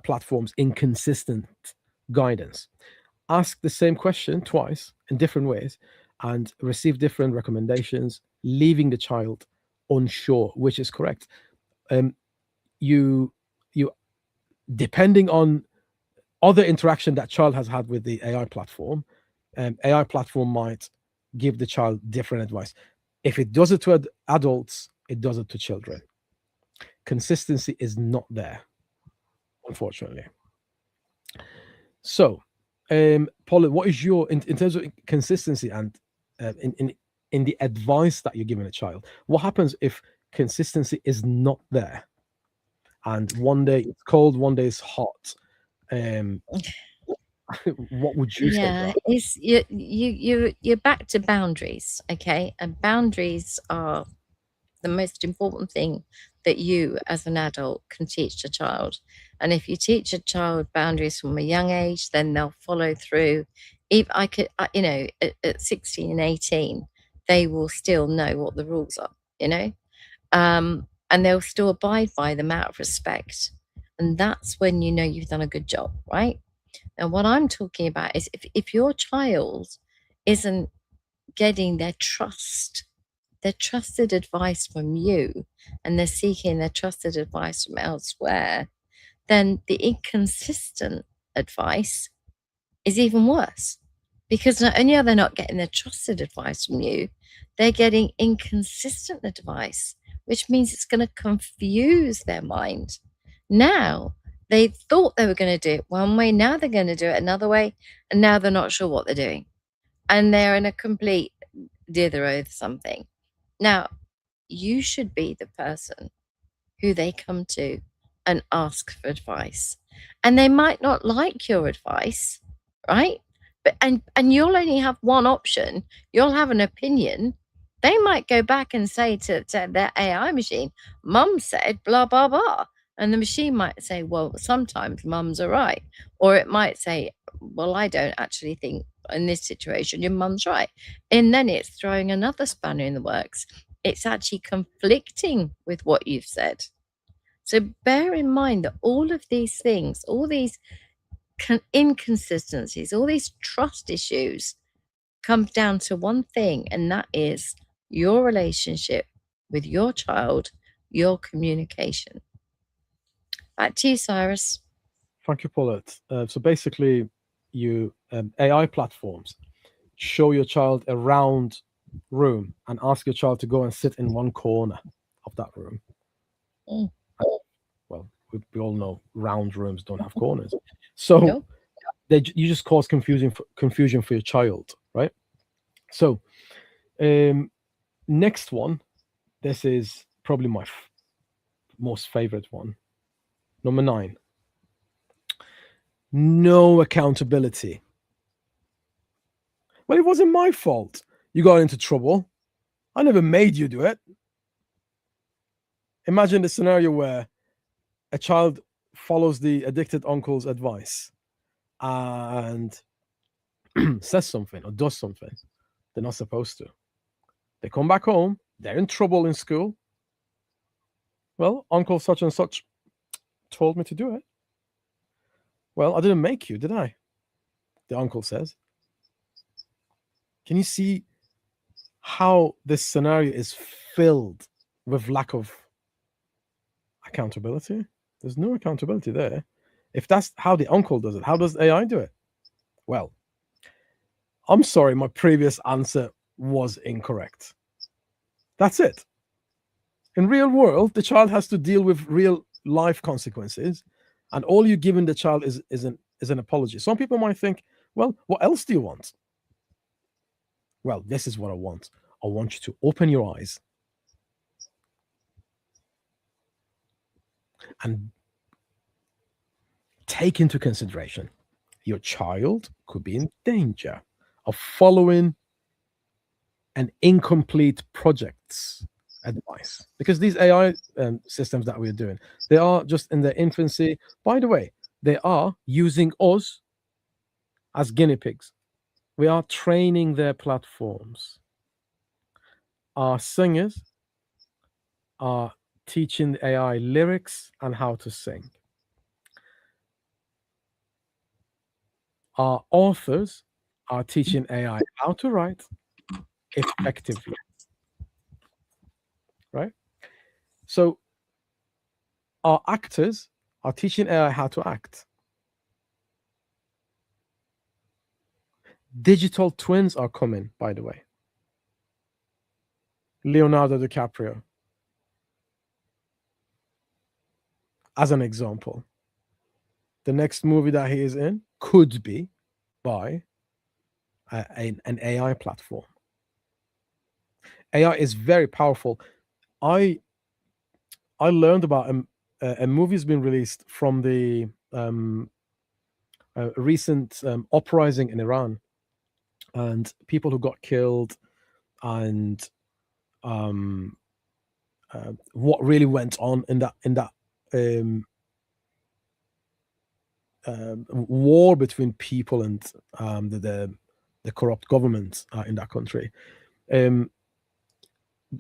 platform's inconsistent guidance? Ask the same question twice in different ways and receive different recommendations, leaving the child unsure which is correct. You depending on other interaction that child has had with the AI platform, AI platform might give the child different advice. If it does it to adults, it does it to children. Consistency is not there, unfortunately. So, Paula, what is your in terms of consistency and in the advice that you're giving a child? What happens if consistency is not there, and one day it's cold, one day it's hot? What would you say? Yeah, it's you're back to boundaries, okay? And boundaries are the most important thing that you as an adult can teach a child. And if you teach a child boundaries from a young age, then they'll follow through. If I could, at 16 and 18, they will still know what the rules are, and they'll still abide by them out of respect. And that's when you know you've done a good job, right? And what I'm talking about is if your child isn't getting their trusted advice from you, and they're seeking their trusted advice from elsewhere, then the inconsistent advice is even worse. Because not only are they not getting their trusted advice from you, they're getting inconsistent advice, which means it's going to confuse their mind. Now, they thought they were going to do it one way, now they're going to do it another way, and now they're not sure what they're doing. And they're in a complete dither over something. Now, you should be the person who they come to and ask for advice. And they might not like your advice, right? But and you'll only have one option. You'll have an opinion. They might go back and say to their AI machine, "Mum said blah blah blah." And the machine might say, "Well, sometimes mums are right." Or it might say, "Well, I don't actually think in this situation your mum's right." And then it's throwing another spanner in the works. It's actually conflicting with what you've said. So bear in mind that all of these things, all these inconsistencies, all these trust issues come down to one thing, and that is your relationship with your child, your communication. Back to you, Cyrus. Thank you, Paulette. So basically, you AI platforms show your child a round room and ask your child to go and sit in one corner of that room. Mm. Well, we all know round rooms don't have corners. So Nope. you just cause confusion for your child, right? So next one, this is probably my most favorite one. Number 9. No accountability. Well, it wasn't my fault. You got into trouble. I never made you do it. Imagine the scenario where a child follows the addicted uncle's advice and says something or does something they're not supposed to. They come back home, they're in trouble in school. Well, Uncle such and such told me to do it. Well, I didn't make you, did I? The uncle says. Can you see how this scenario is filled with lack of accountability? There's no accountability there. If that's how the uncle does it, how does AI do it? Well, I'm sorry, my previous answer was incorrect. That's it. In real world, the child has to deal with real life consequences, and all you're giving the child is an apology. Some people might think, well, what else do you want? Well, this is what I want. I want you to open your eyes and take into consideration your child could be in danger of following an incomplete project's advice, because these AI systems that we're doing, they are just in their infancy. By the way, they are using us as guinea pigs. We are training their platforms. Our singers are teaching the AI lyrics and how to sing. Our authors are teaching AI how to write effectively, right? So our actors are teaching AI how to act. Digital twins are coming, by the way. Leonardo DiCaprio, as an example. The next movie that he is in could be by an AI platform. AI is very powerful. I learned about a movie has been released from the recent uprising in Iran, and people who got killed, and what really went on in that war between people and the corrupt government in that country.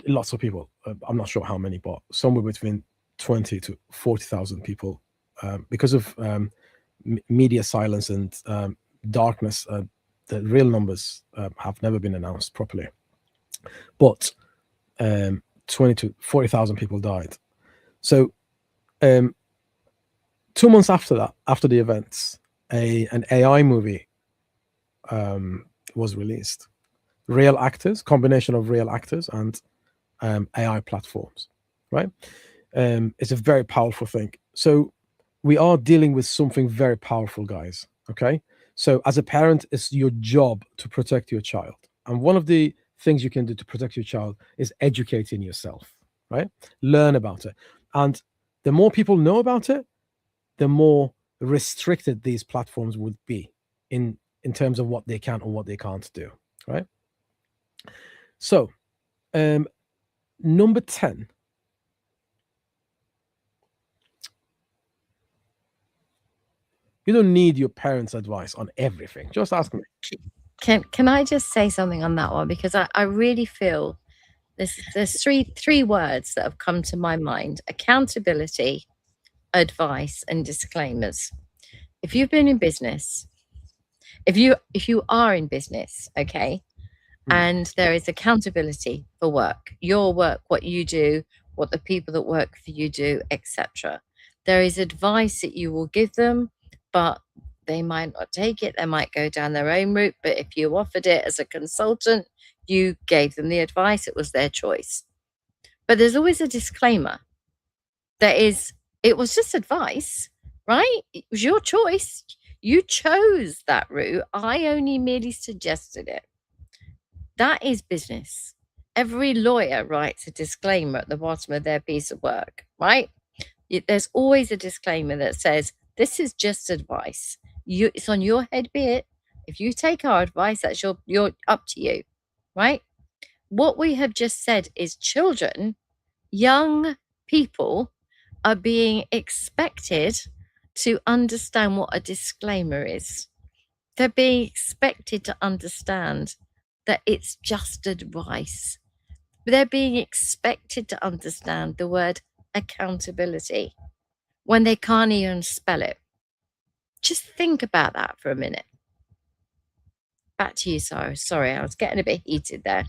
Lots of people. I'm not sure how many, but somewhere between 20 to 40,000 people, because of media silence and darkness. The real numbers have never been announced properly, but 20 to 40,000 people died. So 2 months after that, after the events, an AI movie was released. Real actors, combination of real actors and AI platforms, right? It's a very powerful thing. So we are dealing with something very powerful, guys. Okay. So as a parent, it's your job to protect your child. And one of the things you can do to protect your child is educating yourself, right? Learn about it. And the more people know about it, the more restricted these platforms would be in terms of what they can or what they can't do, right? So number 10, you don't need your parents' advice on everything. Just ask me. Can I just say something on that one? Because I really feel there's three words that have come to my mind: accountability, advice, and disclaimers. If you've been in business, if you are in business, okay, and there is accountability for work, your work, what you do, what the people that work for you do, etc. There is advice that you will give them, but they might not take it. They might go down their own route. But if you offered it as a consultant, you gave them the advice. It was their choice. But there's always a disclaimer. It was just advice, right? It was your choice. You chose that route. I only merely suggested it. That is business. Every lawyer writes a disclaimer at the bottom of their piece of work, right? There's always a disclaimer that says, this is just advice. It's on your head, be it. If you take our advice, that's you're up to you, right? What we have just said is children, young people, are being expected to understand what a disclaimer is. They're being expected to understand that it's just advice. They're being expected to understand the word accountability when they can't even spell it. Just think about that for a minute. Back to you, Cyrus. Sorry, I was getting a bit heated there.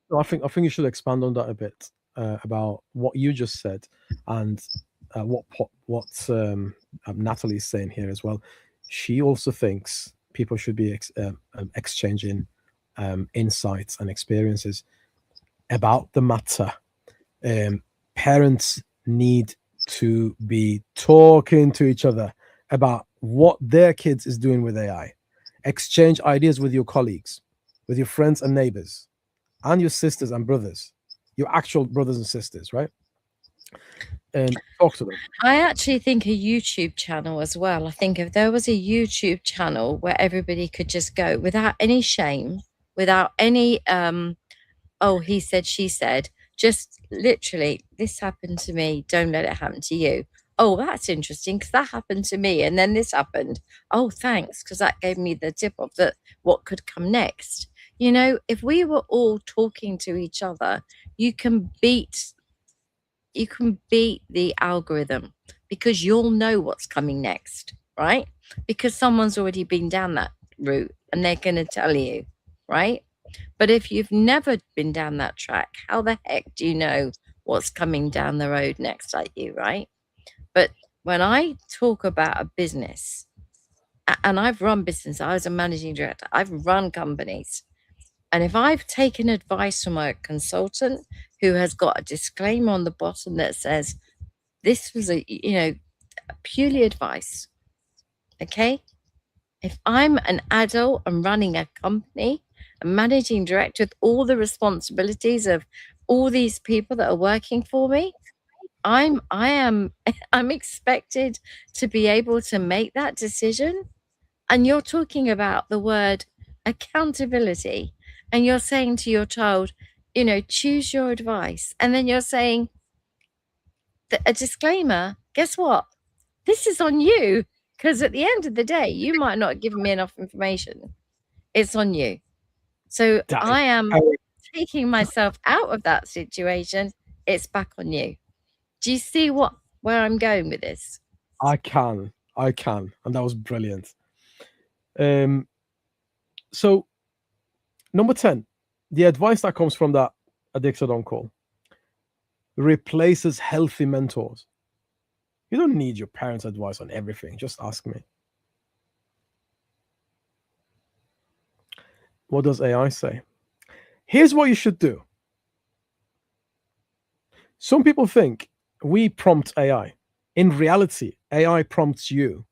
No, I think you should expand on that a bit, about what you just said, and what Natalie's saying here as well. She also thinks people should be exchanging insights and experiences about the matter. Parents need to be talking to each other about what their kids is doing with AI. Exchange ideas with your colleagues, with your friends and neighbors, and your sisters and brothers, your actual brothers and sisters, right? And talk to them. I actually think a YouTube channel as well. I think if there was a YouTube channel where everybody could just go without any shame, without any oh, he said, she said, just literally, this happened to me, don't let it happen to you. Oh, that's interesting because that happened to me and then this happened. Oh, thanks, because that gave me the tip of what could come next. You know, if we were all talking to each other, you can beat the algorithm because you'll know what's coming next, right? Because someone's already been down that route and they're going to tell you, right? But if you've never been down that track, how the heck do you know what's coming down the road next at you, right? But when I talk about a business, and I've run business, I was a managing director, I've run companies. And if I've taken advice from a consultant who has got a disclaimer on the bottom that says, this was purely advice, okay? If I'm an adult and running a company, a managing director with all the responsibilities of all these people that are working for me, I'm expected to be able to make that decision. And you're talking about the word accountability, and you're saying to your child, choose your advice. And then you're saying a disclaimer, guess what? This is on you, because at the end of the day, you might not have given me enough information. It's on you. So I am taking myself out of that situation. It's back on you. Do you see where I'm going with this? I can, and that was brilliant. So number 10, the advice that comes from that Addicts on Call replaces healthy mentors. You don't need your parents' advice on everything. Just ask me. What does AI say? Here's what you should do. Some people think we prompt AI. In reality, AI prompts you.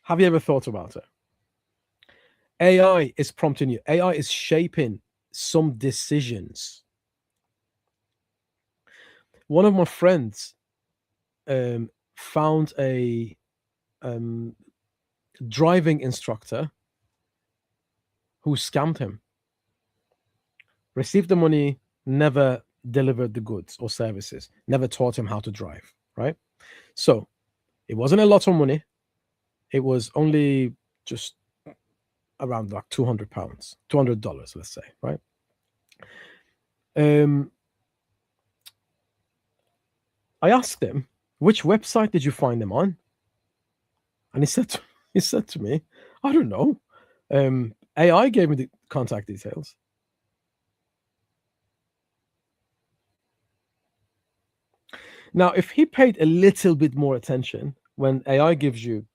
Have you ever thought about it? AI is prompting you. AI is shaping some decisions. One of my friends found a driving instructor who scammed him, received the money, never delivered the goods or services, never taught him how to drive, right? So it wasn't a lot of money. It was only just around like £200, $200, let's say, right? I asked him, which website did you find them on? And he said to me, I don't know. AI gave me the contact details. Now, if he paid a little bit more attention when AI gives you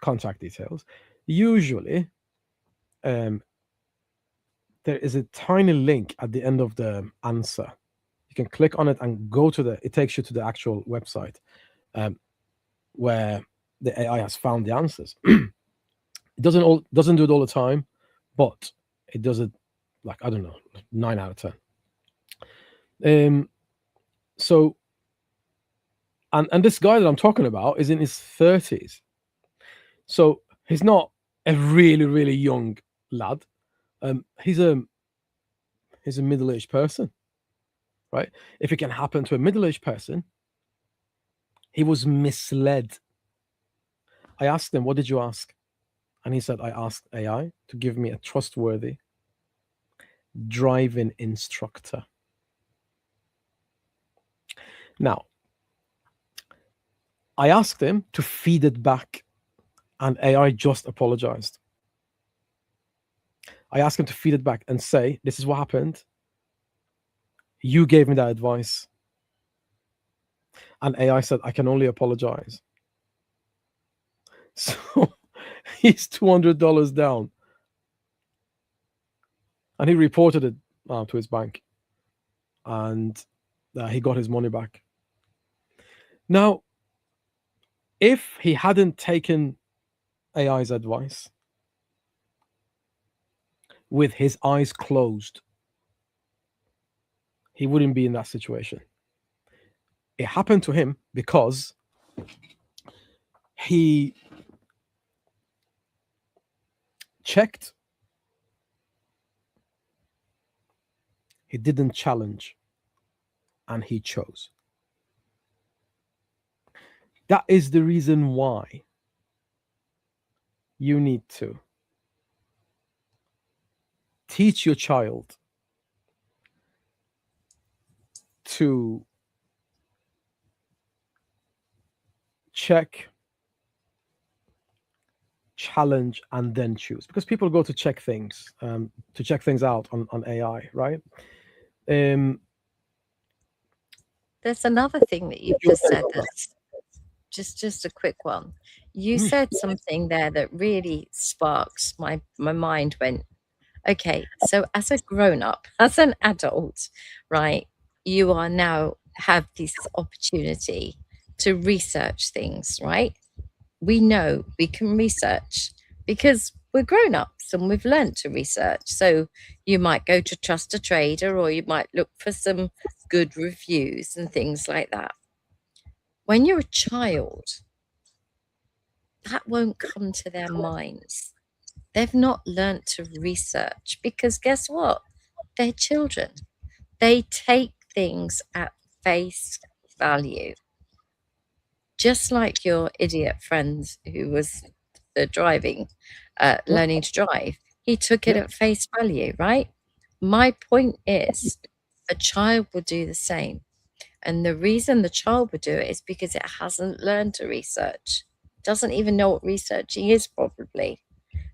contact details, usually there is a tiny link at the end of the answer. You can click on it and go to it takes you to the actual website where the AI has found the answers. It doesn't do it all the time, but it does it like, I don't know, 9 out of 10. So and this guy that I'm talking about is in his 30s. So he's not a really, really young lad. He's a middle-aged person, right? If it can happen to a middle-aged person, he was misled. I asked him, what did you ask? And he said, I asked AI to give me a trustworthy driving instructor. Now, I asked him to feed it back, and AI just apologized. I asked him to feed it back and say, this is what happened. You gave me that advice. And AI said, I can only apologize. So he's $200 down. And he reported it to his bank. And he got his money back. Now, if he hadn't taken AI's advice with his eyes closed, he wouldn't be in that situation. It happened to him because he checked, he didn't challenge, and he chose. That is the reason why you need to teach your child to check, challenge, and then choose. Because people go to check things out on AI, right? There's another thing that you've just said that's just a quick one. You said something there that really sparks my mind. Went, okay, so as a grown-up, as an adult, right, you are now have this opportunity to research things, right? We know we can research because we're grown-ups and we've learned to research. So you might go to Trust a Trader, or you might look for some good reviews and things like that. When you're a child, that won't come to their minds. They've not learnt to research because guess what? They're children. They take things at face value. Just like your idiot friend who was driving, learning to drive, he took it at face value, right? My point is, a child will do the same. And the reason the child would do it is because it hasn't learned to research, doesn't even know what researching is probably.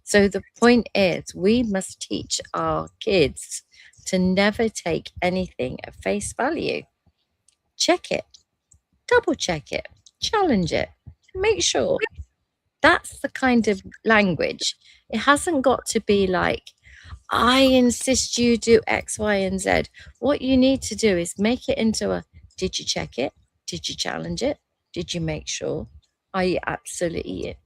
So the point is, we must teach our kids to never take anything at face value. Check it, double check it, challenge it, make sure. That's the kind of language. It hasn't got to be like, I insist you do X, Y, and Z. What you need to do is make it into a, did you check it? Did you challenge it? Did you make sure? Are you absolutely,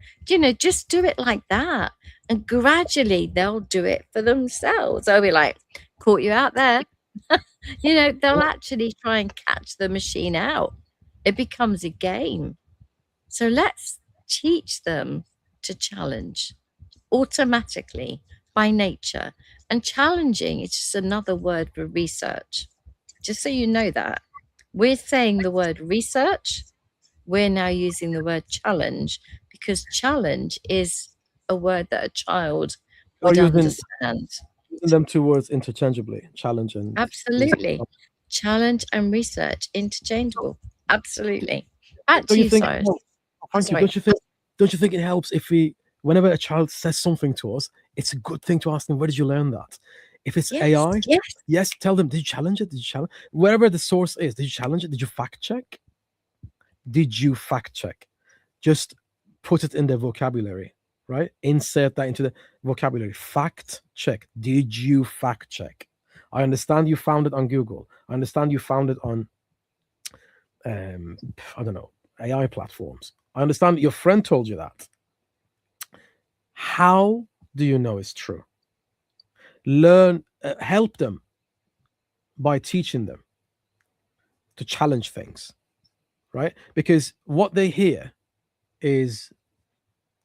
just do it like that. And gradually they'll do it for themselves. They'll be like, caught you out there. They'll actually try and catch the machine out. It becomes a game. So let's teach them to challenge automatically by nature. And challenging is just another word for research. Just so you know that. We're saying the word research. We're now using the word challenge because challenge is a word that a child would understand. Using them two words interchangeably, challenge and absolutely. Research. Challenge and research interchangeable. Absolutely. Actually, Cyrus. Don't you think it helps if whenever a child says something to us, it's a good thing to ask them, where did you learn that? If it's AI, yes, tell them, did you challenge it? Did you challenge wherever the source is? Did you challenge it? Did you fact check? Did you fact check? Just put it in their vocabulary. right? Insert that into the vocabulary. Fact check. Did you fact check? I understand you found it on Google. I understand you found it on, I don't know, AI platforms. I understand your friend told you that. How do you know it's true? Learn, help them by teaching them to challenge things, right? Because what they hear is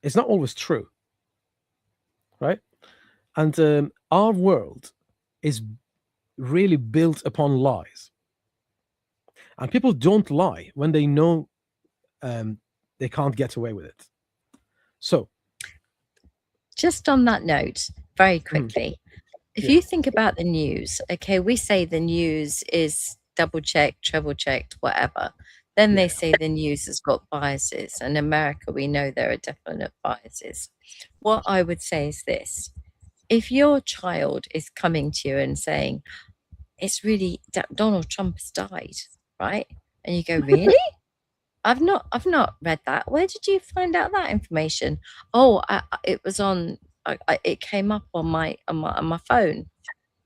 it's not always true, right? And our world is really built upon lies, and people don't lie when they know um, they can't get away with it. So, Just on that note, very mhm, quickly, if yeah, you think about the news, okay, we say the news is double checked, treble checked, whatever. Then yeah, they say the news has got biases. In America, we know there are definite biases. What I would say is this: if your child is coming to you and saying, it's really Donald Trump has died, right? And you go, really? I've not read that. Where did you find out that information? Oh, it was on. It came up on my phone.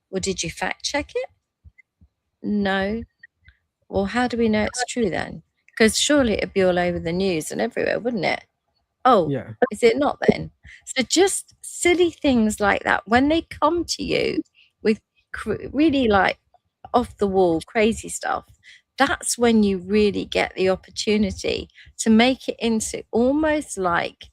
Well, did you fact check it? No. Well, how do we know it's true then? Because surely it'd be all over the news and everywhere, wouldn't it? Oh, yeah. is it not then? So just silly things like that when they come to you with really like off the wall crazy stuff, that's when you really get the opportunity to make it into almost like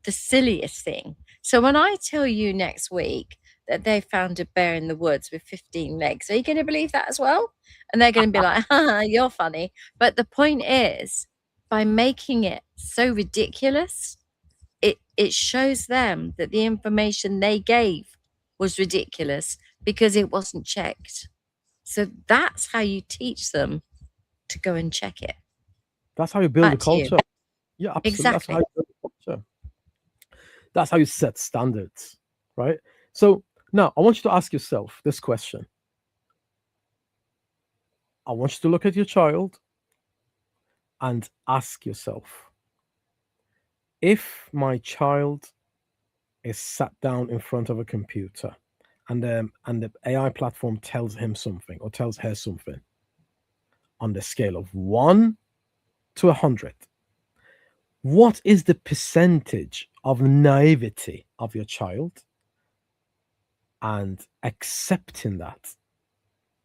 the silliest thing. So when I tell you next week that they found a bear in the woods with 15 legs, are you going to believe that as well? And they're going to be like, haha, you're funny. But the point is, by making it so ridiculous, it shows them that the information they gave was ridiculous because it wasn't checked. So that's how you teach them to go and check it. That's how you build a Back to you. culture. Yeah, absolutely. That's how Exactly. you build a culture. That's how you set standards, right? So now I want you to ask yourself this question. I want you to look at your child and ask yourself, if my child is sat down in front of a computer and the AI platform tells him something or tells her something on the scale of 1 to 100, what is the percentage of naivety of your child and accepting that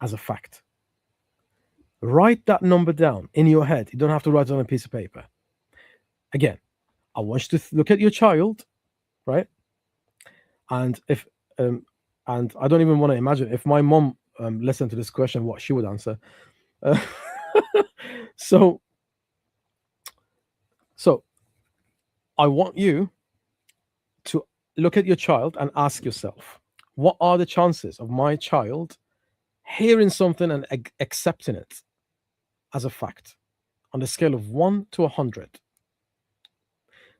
as a fact? Write that number down in your head. You don't have to write it on a piece of paper. Again, I want you to look at your child, right? And if and I don't even want to imagine if my mom listened to this question, what she would answer. Uh, so, so I want you to look at your child and ask yourself, what are the chances of my child hearing something and accepting it as a fact on the scale of 1 to 100?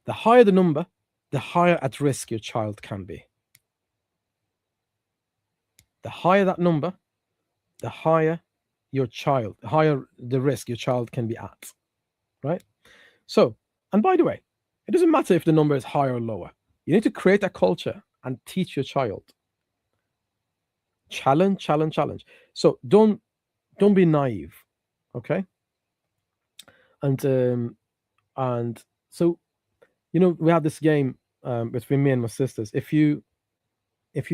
The higher the number, the higher at risk your child can be. The higher that number, the higher the higher the risk your child can be at, right? So, and by the way, it doesn't matter if the number is higher or lower. You need to create a culture and teach your child. Challenge, challenge, challenge. So don't be naive, okay? And so we have this game between me and my sisters. If you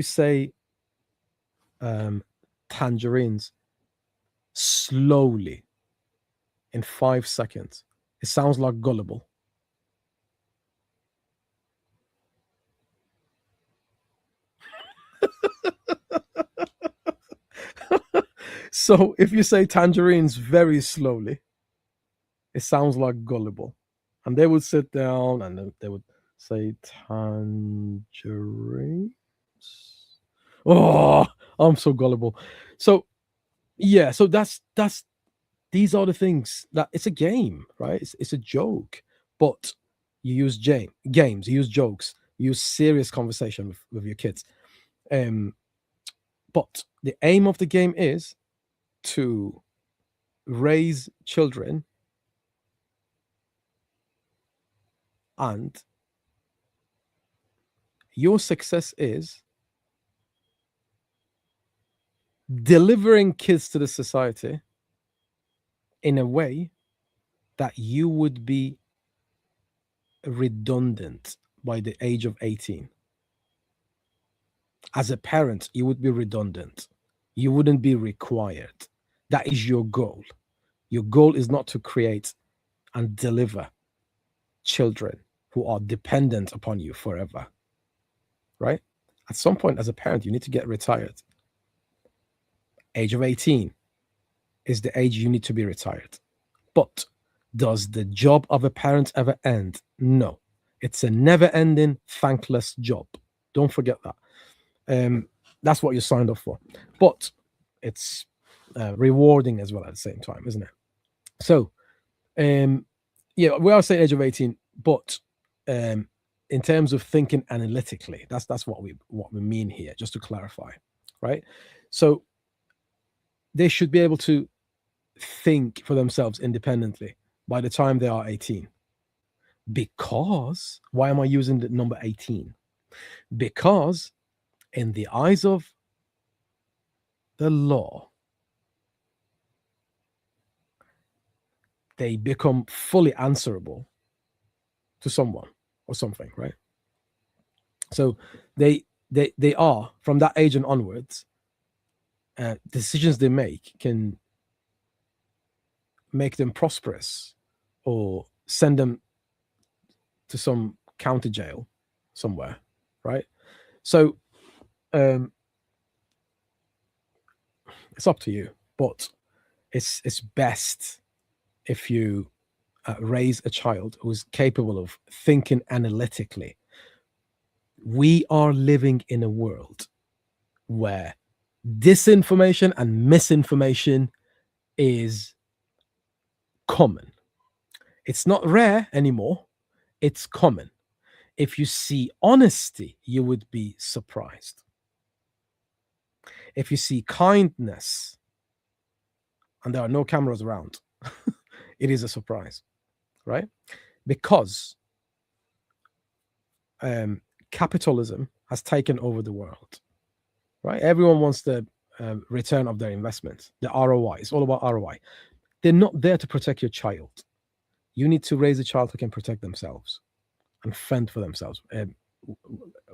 say tangerines slowly in 5 seconds, it sounds like gullible. So if you say tangerines very slowly, it sounds like gullible. And they would sit down and then they would say tangerines. Oh, I'm so gullible. So yeah, so that's these are the things that it's a game, right? It's a joke, but you use games, you use jokes, you use serious conversation with your kids. Um, but the aim of the game is to raise children and Your success is delivering kids to the society in a way that you would be redundant by the age of 18. As a parent, you would be redundant. You wouldn't be required. That is your goal. Your goal is not to create and deliver children who are dependent upon you forever. Right? At some point, as a parent, you need to get retired. Age of 18 is the age you need to be retired. But does the job of a parent ever end? No. It's a never-ending, thankless job. Don't forget that. That's what you signed up for. But it's rewarding as well at the same time, isn't it? So, yeah, we are saying age of 18, but in terms of thinking analytically, that's what we mean here, just to clarify, right? So they should be able to think for themselves independently by the time they are 18. Because, why am I using the number 18? Because in the eyes of the law, they become fully answerable to someone or something, right? So they are, from that age and onwards, decisions they make can make them prosperous or send them to some county jail somewhere, right? So it's up to you, but it's best if you raise a child who's capable of thinking analytically. We are living in a world where disinformation and misinformation is common. It's not rare anymore. It's common. If you see honesty, you would be surprised. If you see kindness, and there are no cameras around, it is a surprise, right? Because capitalism has taken over the world, right? Everyone wants the return of their investment, the ROI. It's all about ROI. They're not there to protect your child. You need to raise a child who can protect themselves and fend for themselves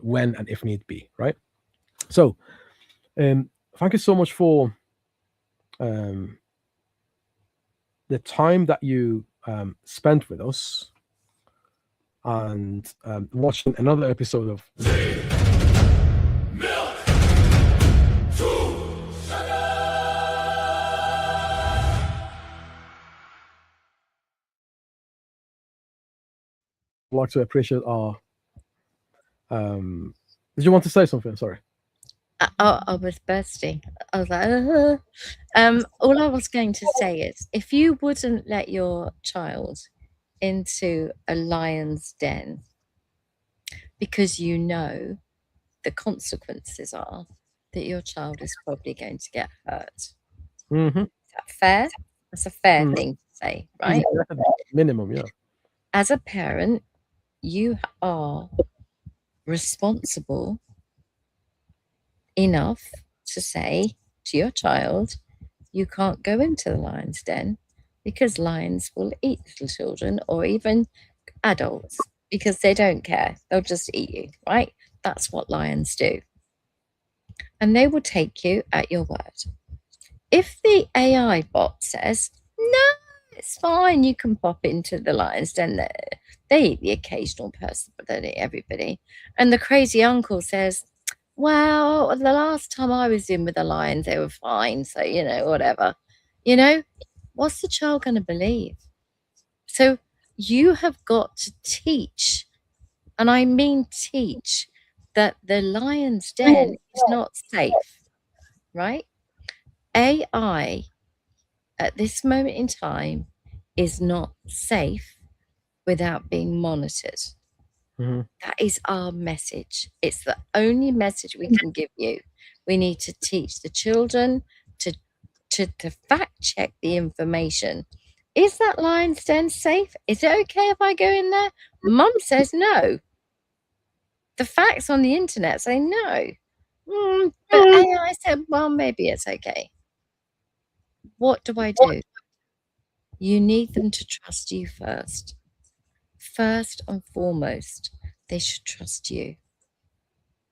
when and if need be, right? So thank you so much for the time that you spent with us and watching another episode of I'd like to appreciate our did you want to say something? Sorry. I was bursting. I was like, all I was going to say is, if you wouldn't let your child into a lion's den because you know the consequences are that your child is probably going to get hurt. Mm-hmm. Is that fair? That's a fair thing to say, right? Yeah, minimum, yeah. As a parent, you are responsible enough to say to your child, you can't go into the lion's den because lions will eat little children or even adults because they don't care. They'll just eat you, right? That's what lions do. And they will take you at your word. If the AI bot says, no, it's fine, you can pop into the lion's den, they eat the occasional person, but they eat everybody. And the crazy uncle says, well, the last time I was in with the lions, they were fine. So, whatever. What's the child going to believe? So you have got to teach, and I mean teach, that the lion's den is not safe, right? AI at this moment in time is not safe without being monitored. Mm-hmm. That is our message. It's the only message we can give you. We need to teach the children to fact check the information. Is that lion's den safe? Is it okay if I go in there? Mum says no. The facts on the internet say no. But AI said, well, maybe it's okay. What do I do? You need them to trust you first. First and foremost, they should trust you.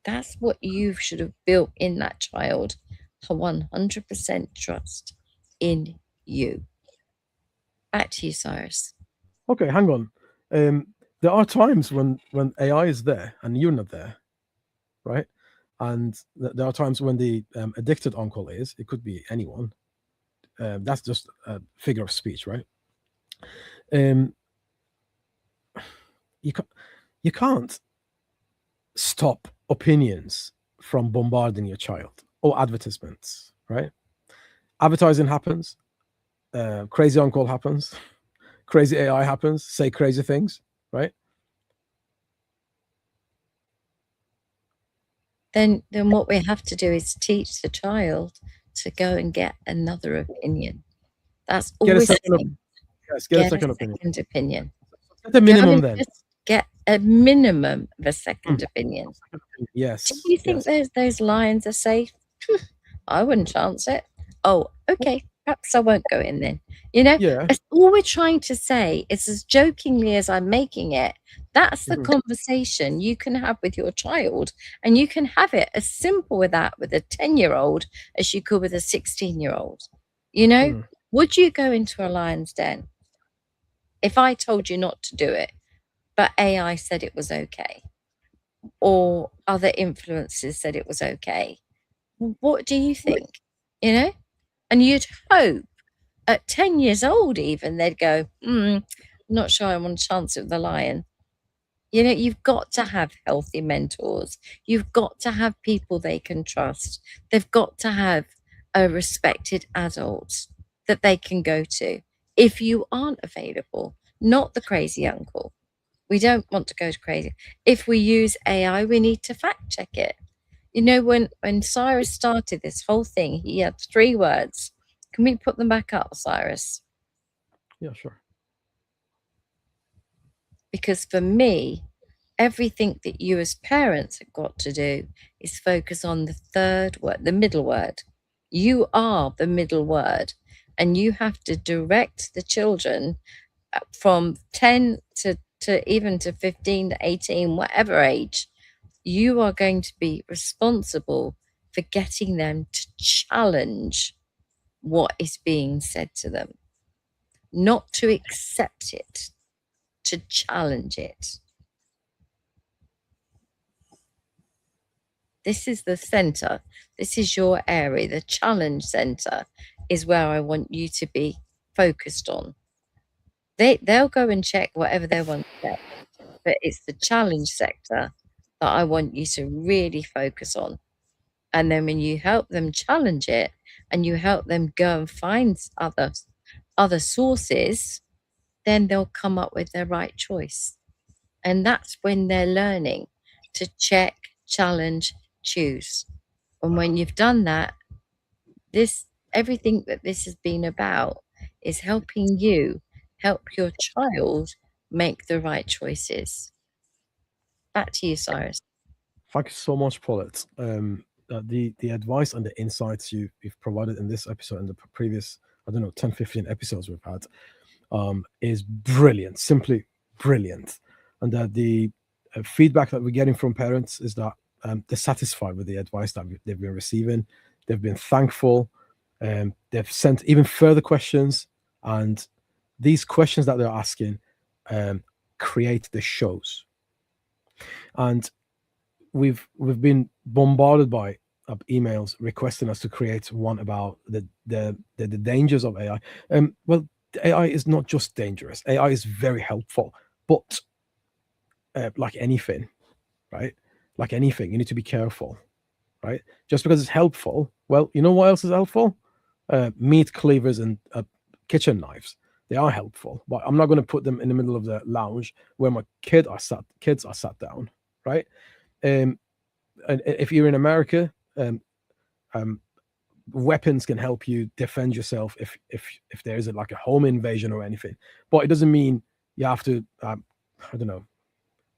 That's what you should have built in that child, 100% trust in you. Back to you, Cyrus. Okay, hang on. There are times when AI is there and you're not there, right? And there are times when the addicted uncle is. It could be anyone. That's just a figure of speech, right? You can't stop opinions from bombarding your child or advertisements, right? Advertising happens. Crazy uncle happens. Crazy AI happens. Say crazy things, right? Then what we have to do is teach the child to go and get another opinion. That's always Get a second opinion. Get a minimum then. Get a minimum of a second opinion. Yes. Do you think those lines are safe? I wouldn't chance it. Oh, okay. Perhaps I won't go in then. You know, all we're trying to say is, as jokingly as I'm making it, that's the conversation you can have with your child. And you can have it as simple with that with a 10-year-old as you could with a 16-year-old. You know, would you go into a lion's den if I told you not to do it, but AI said it was okay, or other influences said it was okay? What do you think? You know? And you'd hope at 10 years old even they'd go, not sure I want a chance with the lion. You know, you've got to have healthy mentors. You've got to have people they can trust. They've got to have a respected adult that they can go to if you aren't available, not the crazy uncle. We don't want to go to crazy. If we use AI, we need to fact check it. You know, when Cyrus started this whole thing, he had 3 words. Can we put them back up, Cyrus? Yeah, sure. Because for me, everything that you as parents have got to do is focus on the 3rd word, the middle word. You are the middle word, and you have to direct the children from 10 to even to 15 to 18, whatever age. You are going to be responsible for getting them to challenge what is being said to them, not to accept it, to challenge it. This is the center. This is your area. The challenge center is where I want you to be focused on. They'll go and check whatever they want to check, but it's the challenge sector that I want you to really focus on. And then when you help them challenge it and you help them go and find other sources, then they'll come up with their right choice. And that's when they're learning to check, challenge, choose. And when you've done that, everything that this has been about is helping you help your child make the right choices. Back to you, Cyrus. Thank you so much, Paulette. The advice and the insights you've provided in this episode and the previous, 10, 15 episodes we've had is brilliant, simply brilliant. And that the feedback that we're getting from parents is that they're satisfied with the advice that they've been receiving. They've been thankful. They've sent even further questions. And these questions that they're asking create the shows. And we've been bombarded by emails requesting us to create one about the dangers of AI. Well, AI is not just dangerous. AI is very helpful, but like anything, right? Like anything, you need to be careful, right? Just because it's helpful, well, you know what else is helpful? Meat cleavers and kitchen knives. They are helpful, but I'm not going to put them in the middle of the lounge where my kids are sat down, right? And if you're in America, weapons can help you defend yourself if there is like a home invasion or anything. But it doesn't mean you have to,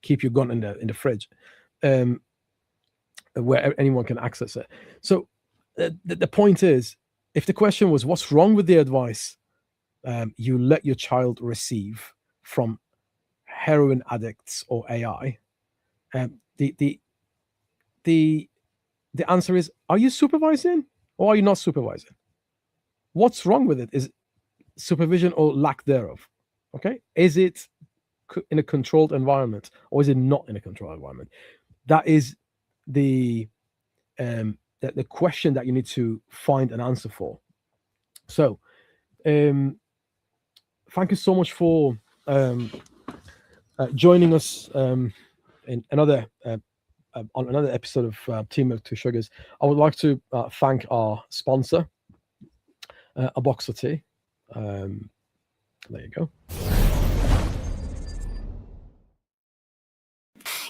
keep your gun in the fridge. where anyone can access it. So the point is, if the question was what's wrong with the advice you let your child receive from heroin addicts or AI, the answer is, are you supervising or are you not supervising? What's wrong with it is supervision or lack thereof. Okay, is it in a controlled environment or is it not in a controlled environment? That is the question that you need to find an answer for. So thank you so much for joining us in another on another episode of Tea Milk Two Sugars. I would like to thank our sponsor, A Box of Tea. There you go.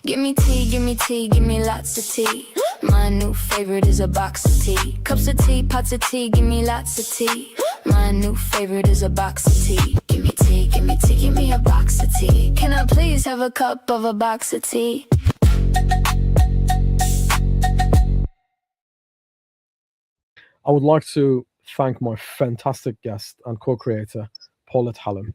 Give me tea, give me tea, give me lots of tea. My new favorite is a box of tea. Cups of tea, pots of tea, give me lots of tea. My new favorite is a box of tea. Give me tea, give me tea, give me a box of tea. Can I please have a cup of a box of tea? I would like to thank my fantastic guest and co-creator, Paulette Hallam.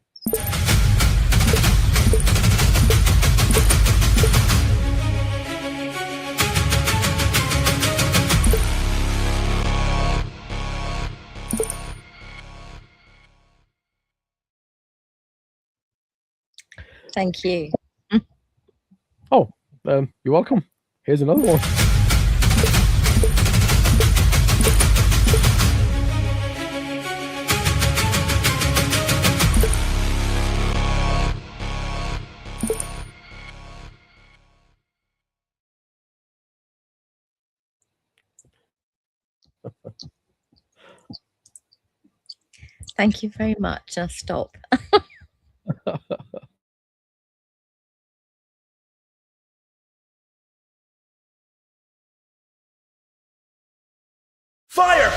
Thank you. Oh, you're welcome. Here's another one. Thank you very much. I'll stop. Fire!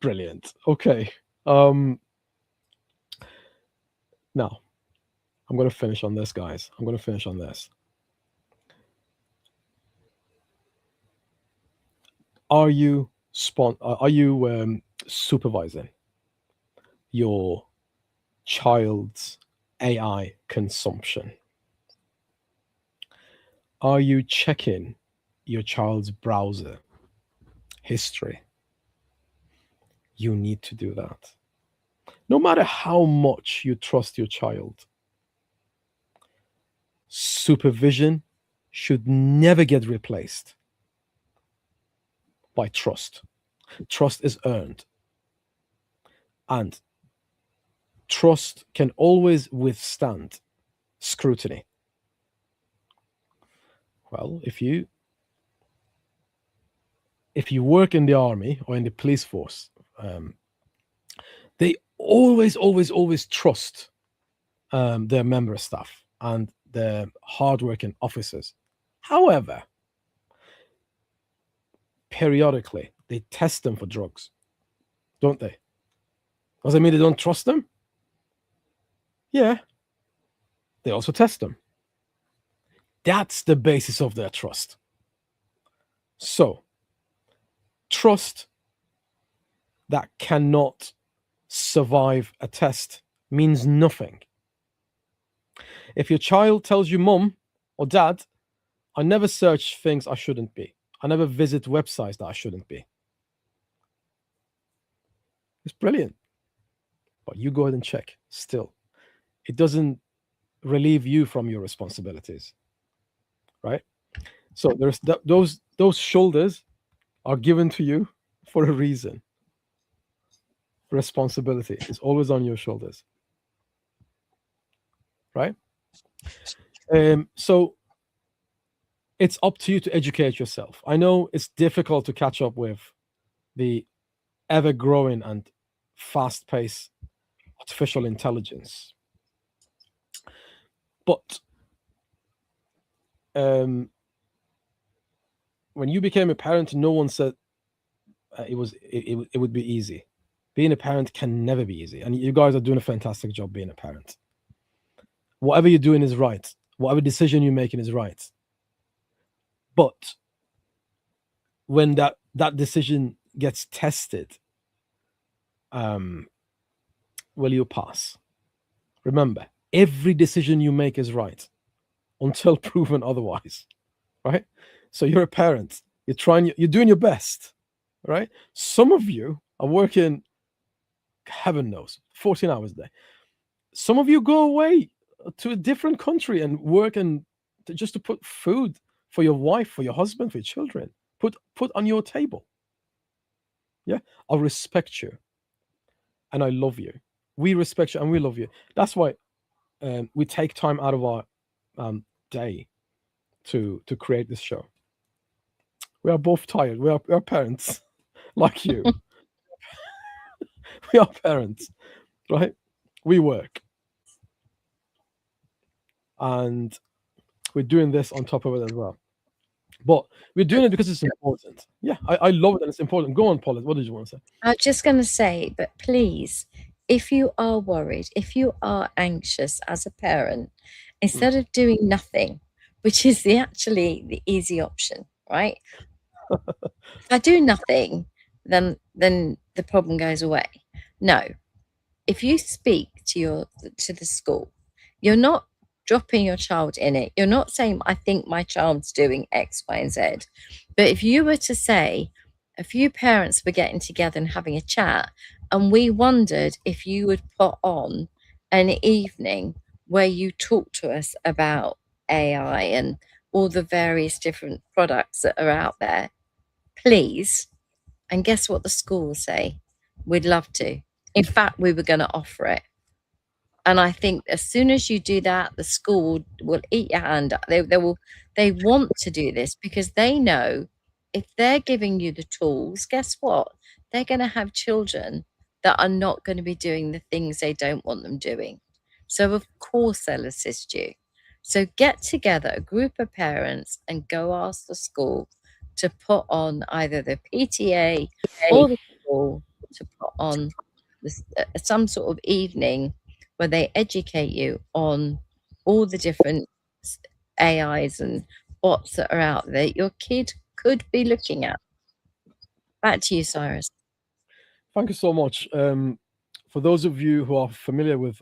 Brilliant. Okay. Now I'm going to finish on this, guys. I'm going to finish on this. Are you supervising your child's AI consumption? Are you checking your child's browser history? You need to do that. No matter how much you trust your child, supervision should never get replaced by trust. Trust is earned. And trust can always withstand scrutiny. Well, if you work in the army or in the police force, they always trust their member staff and their hardworking officers. However, periodically they test them for drugs, don't they? Does that mean they don't trust them? Yeah. They also test them. That's the basis of their trust. So, trust that cannot survive a test means nothing. If your child tells you, Mum or Dad, I never search things I shouldn't be, I never visit websites that I shouldn't be, it's brilliant. But you go ahead and check still. It doesn't relieve you from your responsibilities, right? So there's those shoulders are given to you for a reason. Responsibility is always on your shoulders, right? So it's up to you to educate yourself. I know it's difficult to catch up with the ever-growing and fast-paced artificial intelligence, but when you became a parent, no one said it would be easy. Being a parent can never be easy, and you guys are doing a fantastic job being a parent. Whatever you're doing is right. Whatever decision you're making is right. But when that decision gets tested, will you pass? Remember, every decision you make is right until proven otherwise, right? So you're a parent. You're doing your best, right? Some of you are working, heaven knows, 14 hours a day. Some of you go away to a different country and work just to put food for your wife, for your husband, for your children, put on your table. Yeah, I respect you, and I love you. We respect you, and we love you. That's why we take time out of our day to create this show. We are both tired. We are parents, like you. We are parents, right? We work, and we're doing this on top of it as well. But we're doing it because it's important. Yeah, I love it and it's important. Go on, Paulette. What did you want to say? I was just going to say, but please, if you are worried, if you are anxious as a parent, instead of doing nothing, which is actually the easy option, right? If I do nothing, then the problem goes away. No, if you speak to the school, you're not dropping your child in it. You're not saying, I think my child's doing X, Y, and Z. But if you were to say, a few parents were getting together and having a chat, and we wondered if you would put on an evening where you talk to us about AI and all the various different products that are out there, please. And guess what the school will say? We'd love to. In fact, we were going to offer it. And I think as soon as you do that, the school will eat your hand up. They want to do this because they know if they're giving you the tools, guess what? They're going to have children that are not going to be doing the things they don't want them doing. So of course they'll assist you. So get together a group of parents and go ask the school to put on either the PTA or the school to put on some sort of evening where they educate you on all the different AIs and bots that are out there your kid could be looking at. Back to you, Cyrus. Thank you so much. For those of you who are familiar with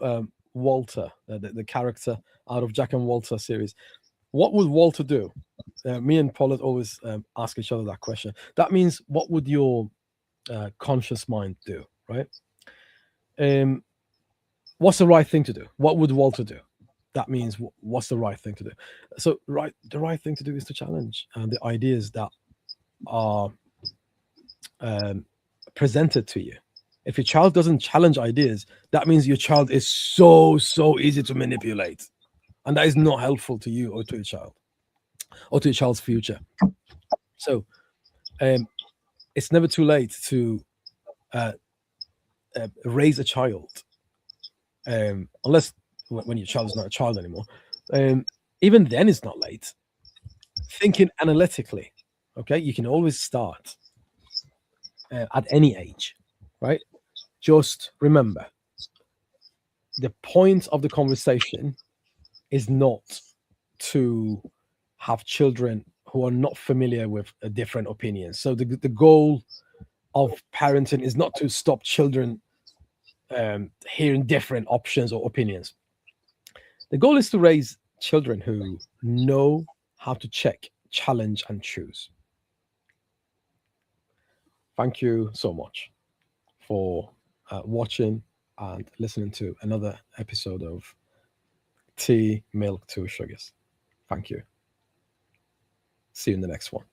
Walter, the character out of Jack and Walter series, what would Walter do? Me and Paulette always ask each other that question. That means, what would your conscious mind do, right? What's the right thing to do? What would Walter do? That means, what's the right thing to do? So the right thing to do is to challenge the ideas that are presented to you. If your child doesn't challenge ideas, that means your child is so easy to manipulate, and that is not helpful to you or to your child or to your child's future. So it's never too late to raise a child, unless when your child is not a child anymore. Even then it's not late. Thinking analytically, okay, you can always start at any age, right? Just remember, the point of the conversation is not to have children who are not familiar with different opinions. So the goal of parenting is not to stop children hearing different options or opinions. The goal is to raise children who know how to check, challenge, and choose. Thank you so much for watching and listening to another episode of Tea, Milk, Two Sugars. Thank you. See you in the next one.